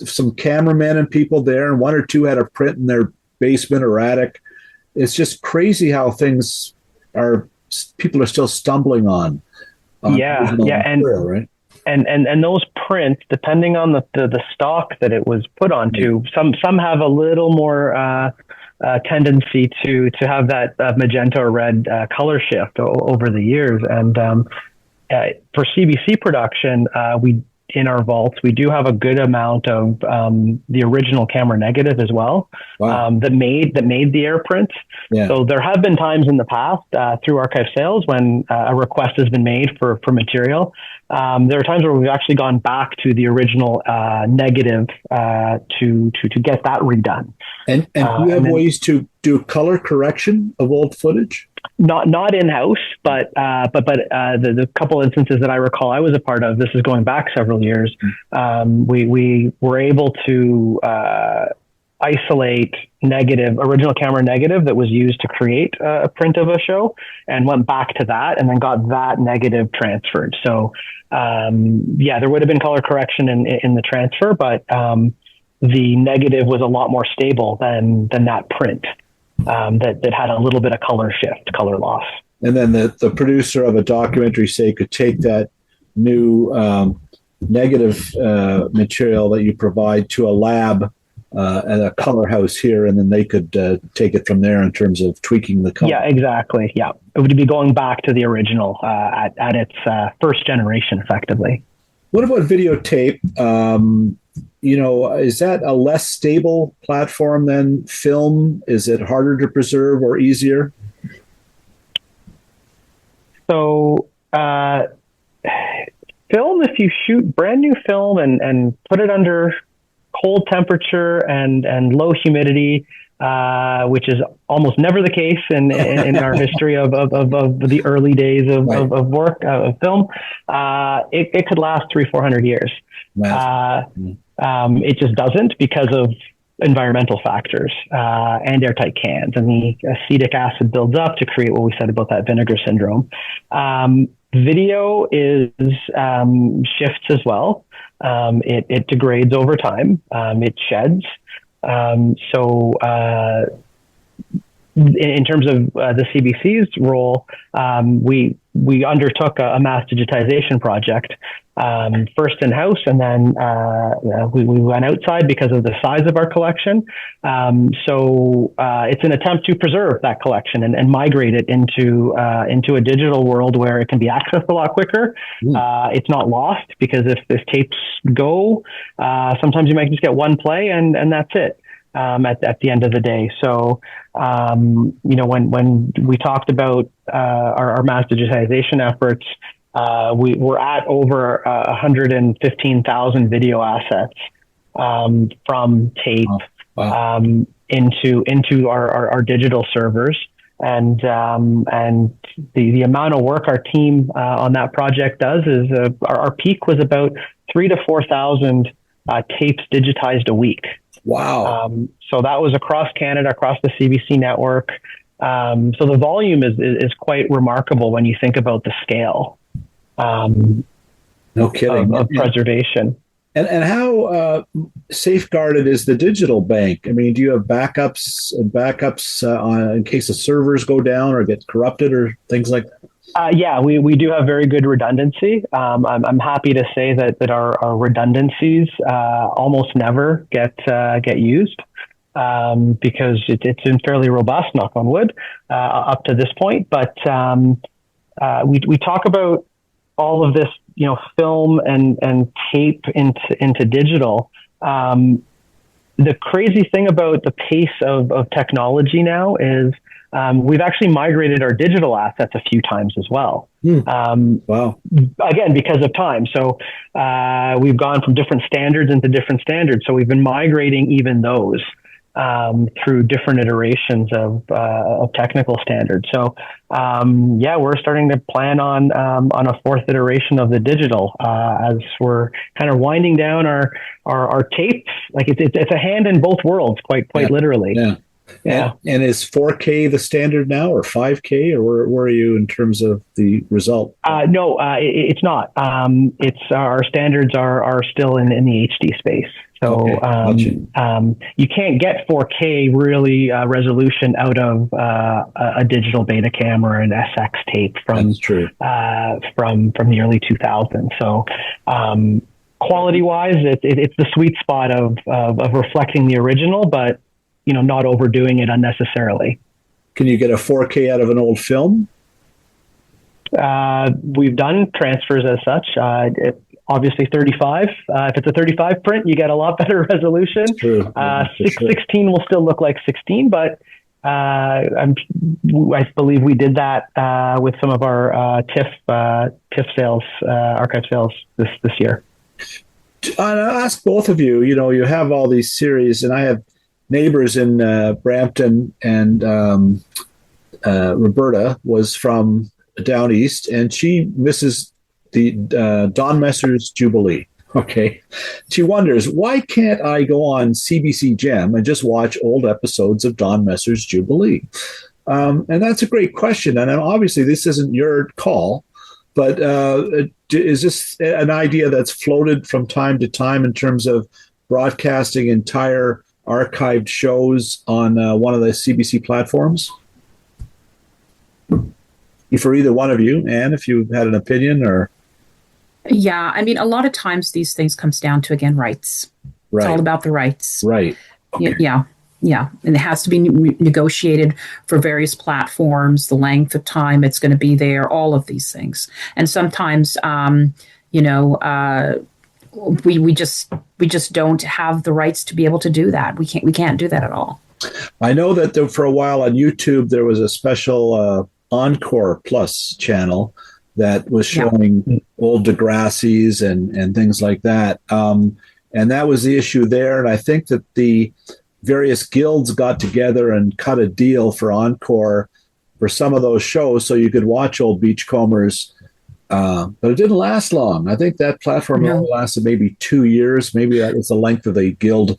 some cameramen and people there, and one or two had a print in their basement or attic. It's just crazy how people are still stumbling on.
Material, right? And those prints, depending on the stock that it was put onto, some have a little more tendency to have that magenta or red color shift over the years. And for CBC production, in our vaults, we do have a good amount of the original camera negative as well. Wow. that made the air prints. Yeah. So there have been times in the past through archive sales when a request has been made for material. There are times where we've actually gone back to the original negative to get that redone.
And do you have ways to do color correction of old footage?
Not in-house, but the couple instances that I recall I was a part of, this is going back several years, we were able to isolate original camera negative that was used to create a print of a show, and went back to that and then got that negative transferred. So there would have been color correction in the transfer, but the negative was a lot more stable than that print. That had a little bit of color loss.
And then the producer of a documentary, say, could take that new negative material that you provide to a lab at a color house here, and then they could take it from there in terms of tweaking the color. Yeah,
exactly. Yeah, it would be going back to the original at its first generation, effectively.
What about videotape? Is that a less stable platform than film? Is it harder to preserve or easier?
So, film, if you shoot brand new film and put it under cold temperature and low humidity, which is almost never the case in our history of the early days of work of film, it could last 300-400 years. It just doesn't because of environmental factors and airtight cans, and the acetic acid builds up to create what we said about that vinegar syndrome. Video is shifts as well. It degrades over time. It sheds. So in terms of the CBC's role, we undertook a mass digitization project, first in-house, and then we went outside because of the size of our collection. So it's an attempt to preserve that collection and migrate it into a digital world where it can be accessed a lot quicker. It's not lost, because if tapes go, sometimes you might just get one play and that's it. At the end of the day. So, when we talked about our mass digitization efforts, we were at over 115,000 video assets from tape into our digital servers. And the amount of work our team on that project does is our peak was about 3,000 to 4,000 tapes digitized a week.
Wow.
So that was across Canada, across the CBC network. So the volume is quite remarkable when you think about the scale.
No kidding.
Of preservation.
And how safeguarded is the digital bank? I mean, do you have backups in case the servers go down or get corrupted or things like that?
Yeah, we do have very good redundancy. I'm happy to say that our redundancies almost never get used because it's been fairly robust, knock on wood, up to this point. But we talk about all of this, film and tape into digital. The crazy thing about the pace of technology now is we've actually migrated our digital assets a few times as well.
Wow.
Again, because of time. So we've gone from different standards into different standards. So we've been migrating even those through different iterations of technical standards. So we're starting to plan on a fourth iteration of the digital as we're kind of winding down our tape. Like it's a hand in both worlds, quite literally.
Yeah. Yeah. And is 4K the standard now, or 5K, or where are you in terms of the result?
No, it's not. It's our standards are still in the HD space. So you can't get 4K really resolution out of a digital Betacam or an SX tape from the early 2000s. So quality wise, it's the sweet spot of reflecting the original, but not overdoing it unnecessarily.
Can you get a 4K out of an old film?
We've done transfers as such. Obviously 35. If it's a 35 print, you get a lot better resolution. 16 will still look like 16, but I believe we did that with some of our TIFF sales, archive sales this year.
I'll ask both of you, you have all these series, and I have neighbors in Brampton, and Roberta was from down east, and she misses the Don Messer's Jubilee. Okay. She wonders, why can't I go on CBC Gem and just watch old episodes of Don Messer's Jubilee? And that's a great question. And obviously this isn't your call, but is this an idea that's floated from time to time in terms of broadcasting entire archived shows on one of the CBC platforms? For either one of you, Anne, if you had an opinion, or...
Yeah, I mean, a lot of times these things comes down to, again, rights.
Right.
It's all about the rights.
Right.
Okay. Yeah. And it has to be negotiated for various platforms, the length of time it's going to be there, all of these things. And sometimes, we just don't have the rights to be able to do that. We can't do that at all.
I know that for a while on YouTube there was a special Encore Plus channel that was showing old Degrassi's and things like that. And that was the issue there. And I think that the various guilds got together and cut a deal for Encore for some of those shows so you could watch old Beachcombers. But it didn't last long. I think that platform only lasted maybe 2 years. Maybe that was the length of the guild.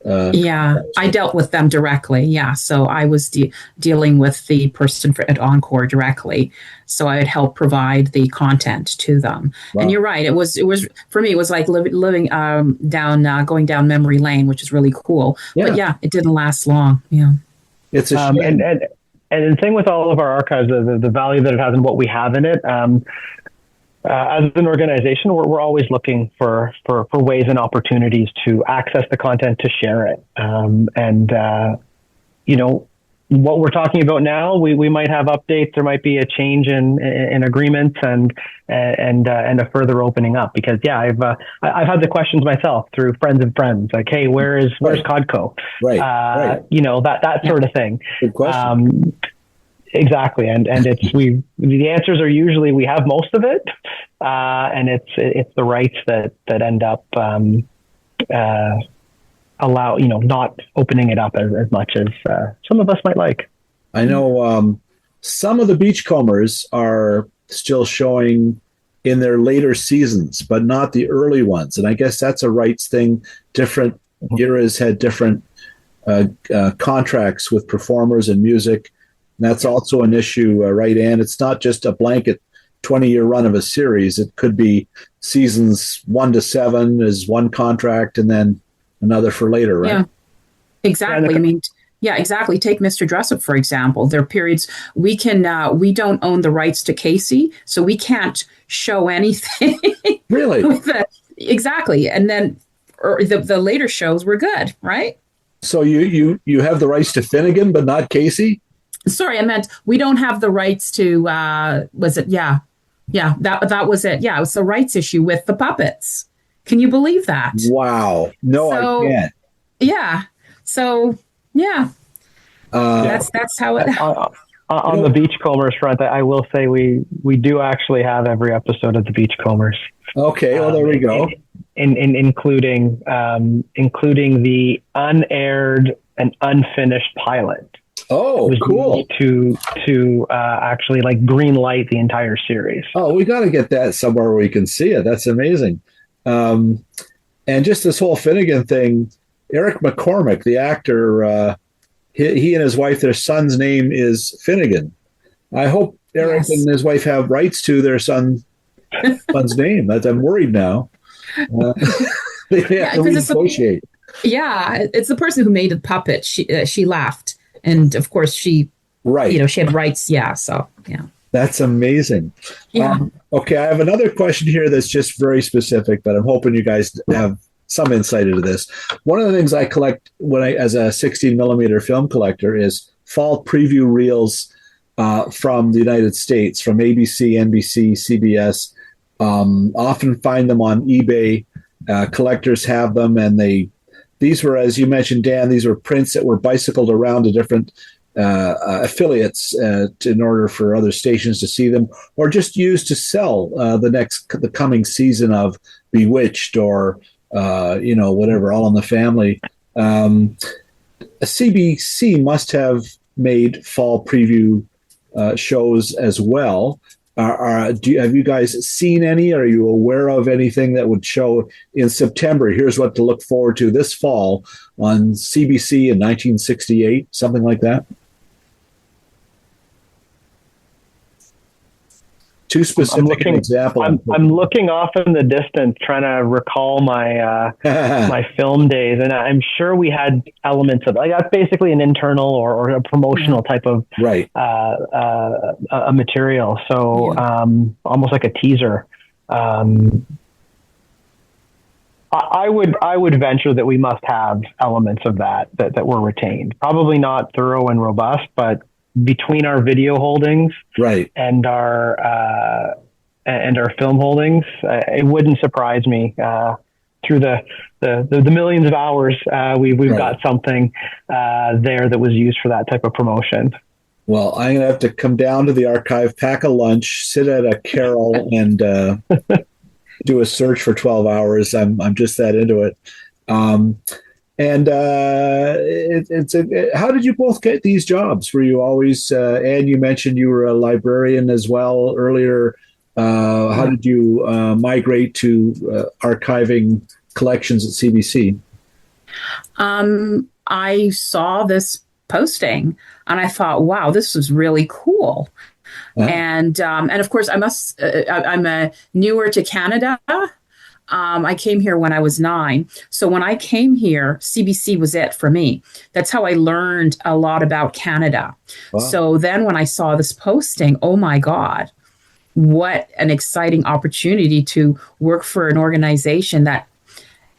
I dealt with them directly. Yeah. So I was dealing with the person at Encore directly. So I would help provide the content to them. Wow. And you're right. It was for me, it was like living going down memory lane, which is really cool. Yeah. But yeah, it didn't last long. Yeah.
It's a shame.
And the thing with all of our archives, the value that it has and what we have in it, as an organization, we're always looking for ways and opportunities to access the content, to share it. What we're talking about now, we might have updates. There might be a change in agreements and a further opening up, because I've had the questions myself through friends of friends, like, hey, where's Codco?
Right.
That sort of thing.
Good question.
Exactly, and it's the answers are usually we have most of it, and it's the rights that end up not opening it up as much as some of us might like.
I know some of the Beachcombers are still showing in their later seasons, but not the early ones, and I guess that's a rights thing. Different eras had different contracts with performers and music. And that's also an issue, right, Ann? It's not just a blanket 20-year run of a series. It could be seasons 1 to 7 is one contract, and then another for later, right?
Yeah, exactly. I mean, exactly. Take Mr. Dressup, for example. There are periods we don't own the rights to Casey, so we can't show anything.
Really?
Exactly. And then the later shows were good, right?
So you have the rights to Finnegan, but not Casey?
Sorry, I meant we don't have the rights to. Was it? Yeah, yeah. That was it. Yeah, it was the rights issue with the puppets. Can you believe that?
Wow. No,
So,
I can't.
Yeah. So yeah. That's how it.
On the Beachcombers front, I will say we do actually have every episode of the Beachcombers.
Okay, well there we go.
Including the unaired and unfinished pilot.
Oh, cool!
To actually like green light the entire series.
Oh, we got to get that somewhere where we can see it. That's amazing. And just this whole Finnegan thing. Eric McCormick, the actor, he and his wife, their son's name is Finnegan. I hope Eric and his wife have rights to their son's name. I'm worried now. They have to renegotiate.
It's the person who made the puppet. She laughed, and of course she had rights. Yeah, so yeah.
That's amazing.
Yeah.
Okay, I have another question here that's just very specific, but I'm hoping you guys have some insight into this. One of the things I collect as a 16 millimeter film collector is fall preview reels from the United States, from ABC, NBC, CBS. Often find them on eBay. Collectors have them, and these were, as you mentioned, Dan, these were prints that were bicycled around to different affiliates in order for other stations to see them, or just used to sell the coming season of Bewitched or whatever, All in the Family. CBC must have made fall preview shows as well. Have you guys seen any? Are you aware of anything that would show in September? Here's what to look forward to this fall on CBC in 1968, something like that. Too specific an example.
I'm looking off in the distance, trying to recall my my film days, and I'm sure we had elements of that's basically an internal or a promotional type of a material. So almost like a teaser. I would venture that we must have elements of that were retained. Probably not thorough and robust, but between our video holdings and our film holdings, it wouldn't surprise me through the millions of hours we've got something there that was used for that type of promotion.
Well, I'm gonna have to come down to the archive, pack a lunch, sit at a carrel, and do a search for 12 hours. I'm just that into it. How did you both get these jobs? Were you always, Ann, you mentioned you were a librarian as well earlier. How did you migrate to archiving collections at CBC?
I saw this posting and I thought, wow, this was really cool. And of course, I'm newer to Canada. I came here when I was 9. So when I came here, CBC was it for me. That's how I learned a lot about Canada. Wow. So then when I saw this posting, oh my God, what an exciting opportunity to work for an organization that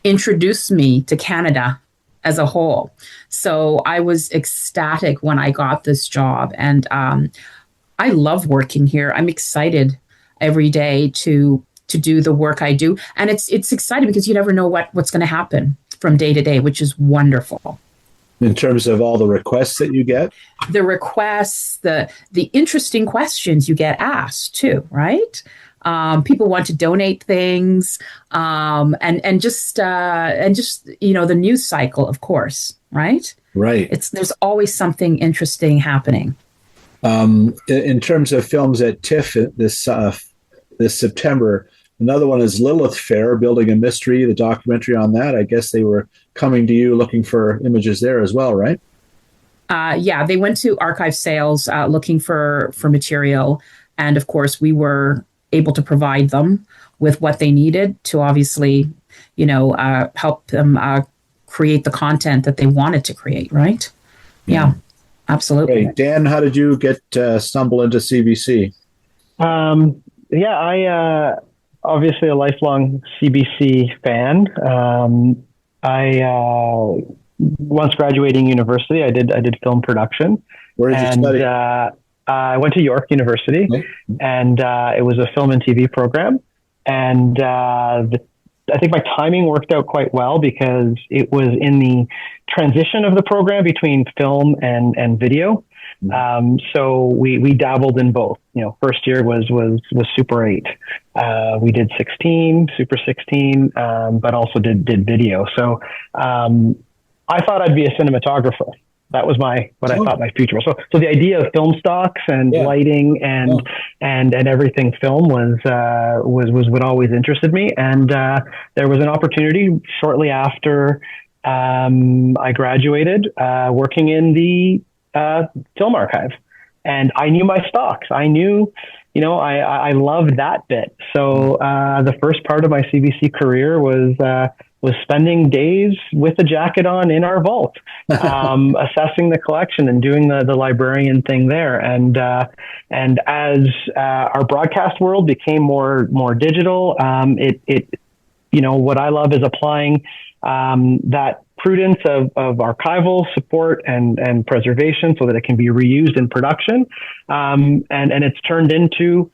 introduced me to Canada as a whole. So I was ecstatic when I got this job. And I love working here. I'm excited every day to do the work I do. And it's exciting because you never know what's going to happen from day to day, which is wonderful.
In terms of all the requests that you get?
The requests, the interesting questions you get asked too, right? People want to donate things, and just the news cycle, of course, right?
Right.
There's always something interesting happening.
In terms of films at TIFF this September, another one is Lilith Fair, Building a Mystery, the documentary on that. I guess they were coming to you looking for images there as well, right?
Yeah, they went to archive sales looking for material. And of course, we were able to provide them with what they needed to obviously, help them create the content that they wanted to create, right? Yeah, absolutely.
Great. Dan, how did you stumble into CBC?
I obviously a lifelong CBC fan. I once graduating university, I did film production.
Where did you study?
I went to York University, and it was a film and TV program. And I think my timing worked out quite well because it was in the transition of the program between film and video. So we dabbled in both. First year was Super 8. We did 16, Super 16, but also did video. So I thought I'd be a cinematographer. That was I thought my future was. So the idea of film stocks and lighting and everything film was what always interested me. And there was an opportunity shortly after I graduated, working in the film archive, and I knew my stocks. I knew, I loved that bit. So the first part of my CBC career was spending days with a jacket on in our vault, assessing the collection and doing the librarian thing there. And as our broadcast world became more digital, what I love is applying that prudence of archival support and preservation so that it can be reused in production. And it's turned into,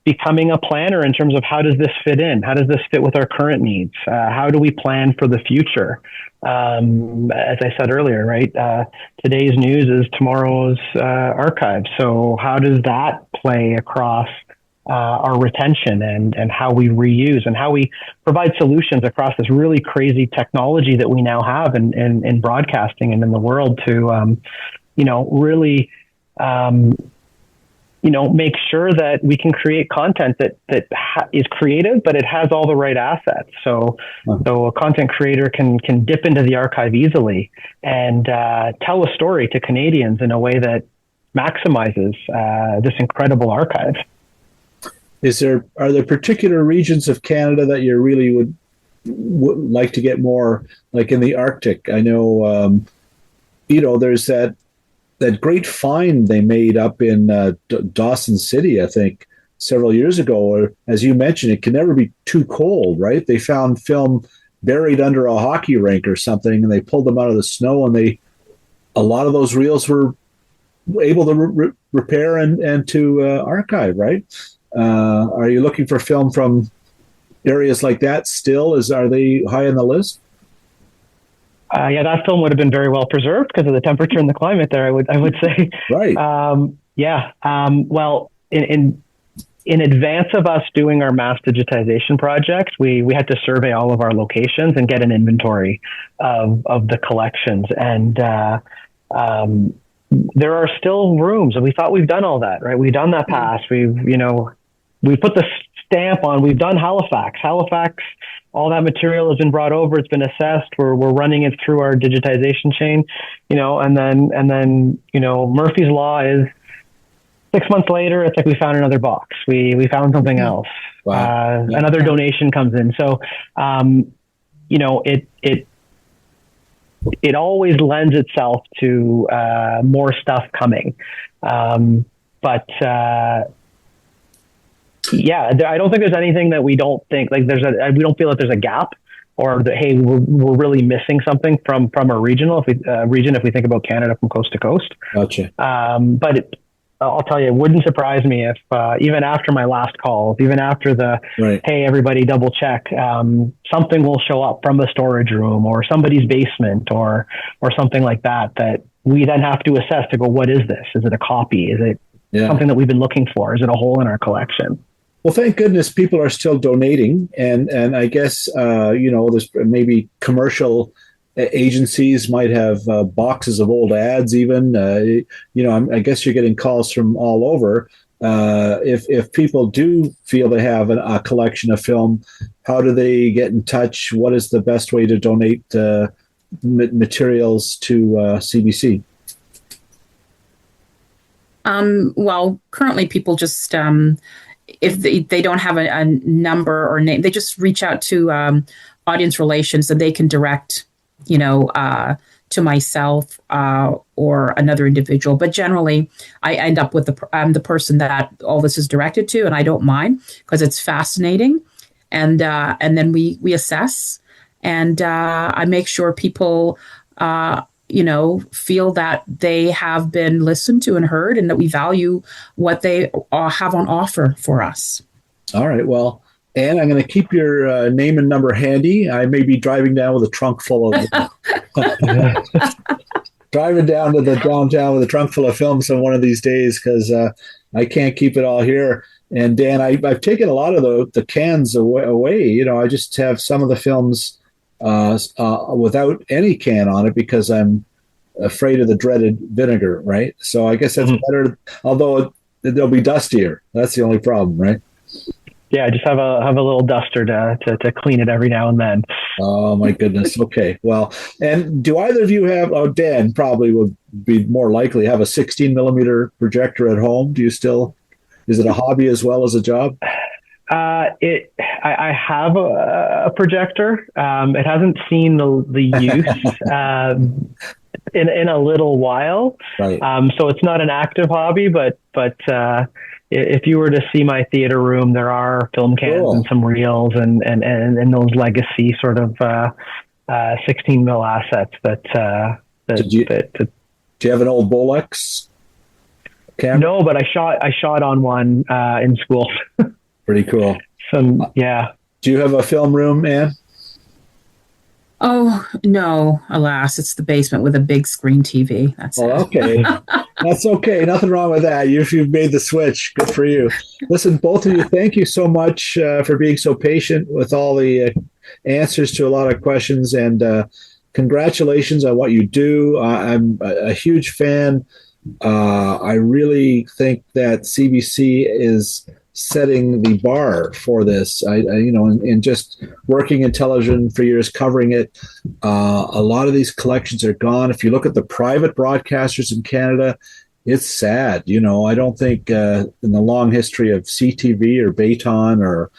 becoming a planner in terms of how does this fit in? How does this fit with our current needs? How do we plan for the future? As I said earlier, right? Today's news is tomorrow's archive. So how does that play across our retention and how we reuse and how we provide solutions across this really crazy technology that we now have in broadcasting and in the world to, really, make sure that we can create content that is creative, but it has all the right assets. So a content creator can dip into the archive easily and tell a story to Canadians in a way that maximizes this incredible archive.
Are there particular regions of Canada that you really would like to get more, like in the Arctic? I know, there's that great find they made up in Dawson City, I think, several years ago. Or, as you mentioned, it can never be too cold, right? They found film buried under a hockey rink or something, and they pulled them out of the snow, and a lot of those reels were able to repair and to archive, right? Are you looking for film from areas like that still? Are they high on the list?
That film would have been very well preserved because of the temperature and the climate there, I would say.
Right.
Well, in advance of us doing our mass digitization project, we had to survey all of our locations and get an inventory of the collections. And there are still rooms, and we thought we've done all that, right? We've done that pass. We put the stamp on. We've done Halifax. All that material has been brought over. It's been assessed. We're running it through our digitization chain, and then Murphy's Law is 6 months later. It's like we found another box. We found something else.
Wow.
Another donation comes in. So, it always lends itself to more stuff coming. I don't think there's anything that we don't think we don't feel that there's a gap or that, hey, we're really missing something from a region if we think about Canada from coast to coast.
Gotcha.
But I'll tell you, it wouldn't surprise me if even after my last calls, even after hey, everybody double check, something will show up from a storage room or somebody's basement or something like that we then have to assess to go, what is this? Is it a copy? Is it something that we've been looking for? Is it a hole in our collection?
Well, thank goodness people are still donating, and I guess there's maybe commercial agencies might have boxes of old ads. Even I guess you're getting calls from all over. If people do feel they have a collection of film, how do they get in touch? What is the best way to donate materials to CBC?
Well, currently people just, if they don't have a number or name, they just reach out to audience relations, and they can direct, to myself or another individual. But generally, I end up with the person that all this is directed to, and I don't mind because it's fascinating. And then we assess And I make sure people, feel that they have been listened to and heard, and that we value what they have on offer for us.
All right. Well, Ann, I'm going to keep your name and number handy. I may be driving down with a trunk full of driving down to the downtown with a trunk full of films on one of these days, because I can't keep it all here. And Dan, I've taken a lot of the cans away. I just have some of the films without any can on it because I'm afraid of the dreaded vinegar, right? So I guess that's better, although they'll be dustier. That's the only problem, right?
Yeah, just have a little duster to clean it every now and then.
Oh my goodness. Okay. Well, and do either of you have? Oh, Dan probably would be more likely have a 16 millimeter projector at home. Do you still? Is it a hobby as well as a job?
I have a projector. It hasn't seen the use in a little while. Right. So it's not an active hobby, but if you were to see my theater room, there are film cans and some reels and those legacy sort of 16 mil assets
do you have an old Bolex camera?
No, but I shot on one in school.
Pretty cool.
Yeah.
Do you have a film room, Ann?
Oh, no, alas, it's the basement with a big screen TV. That's it.
Okay. That's okay. Nothing wrong with that. You've made the switch. Good for you. Listen, both of you, thank you so much for being so patient with all the answers to a lot of questions, and congratulations on what you do. I'm a huge fan. I really think that CBC is setting the bar for this. And just working in television for years, covering it, a lot of these collections are gone. If you look at the private broadcasters in Canada, it's sad. I don't think in the long history of CTV or Bayton or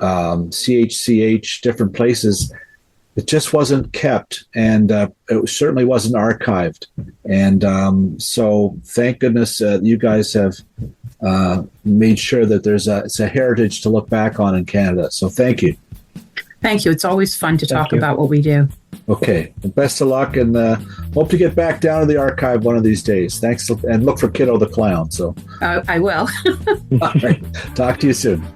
CHCH, different places, it just wasn't kept, and it certainly wasn't archived. And so thank goodness you guys have made sure that it's a heritage to look back on in Canada. So thank you.
Thank you. It's always fun to talk about what we do.
Okay. Well, best of luck, and hope to get back down to the archive one of these days. Thanks, and look for Kiddo the Clown. So
I will.
All right. Talk to you soon.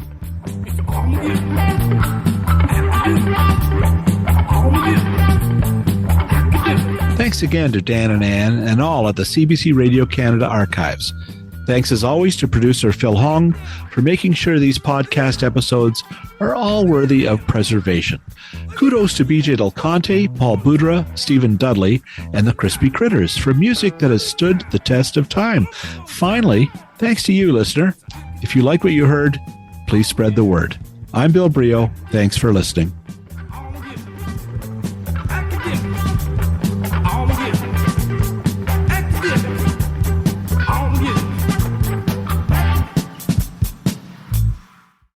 Thanks again to Dan and Ann and all at the CBC Radio Canada Archives. Thanks as always to producer Phil Hong for making sure these podcast episodes are all worthy of preservation. Kudos to BJ Del Conte, Paul Boudra, Stephen Dudley, and the Crispy Critters for music that has stood the test of time. Finally, thanks to you, listener. If you like what you heard, please spread the word. I'm Bill Brio. Thanks for listening.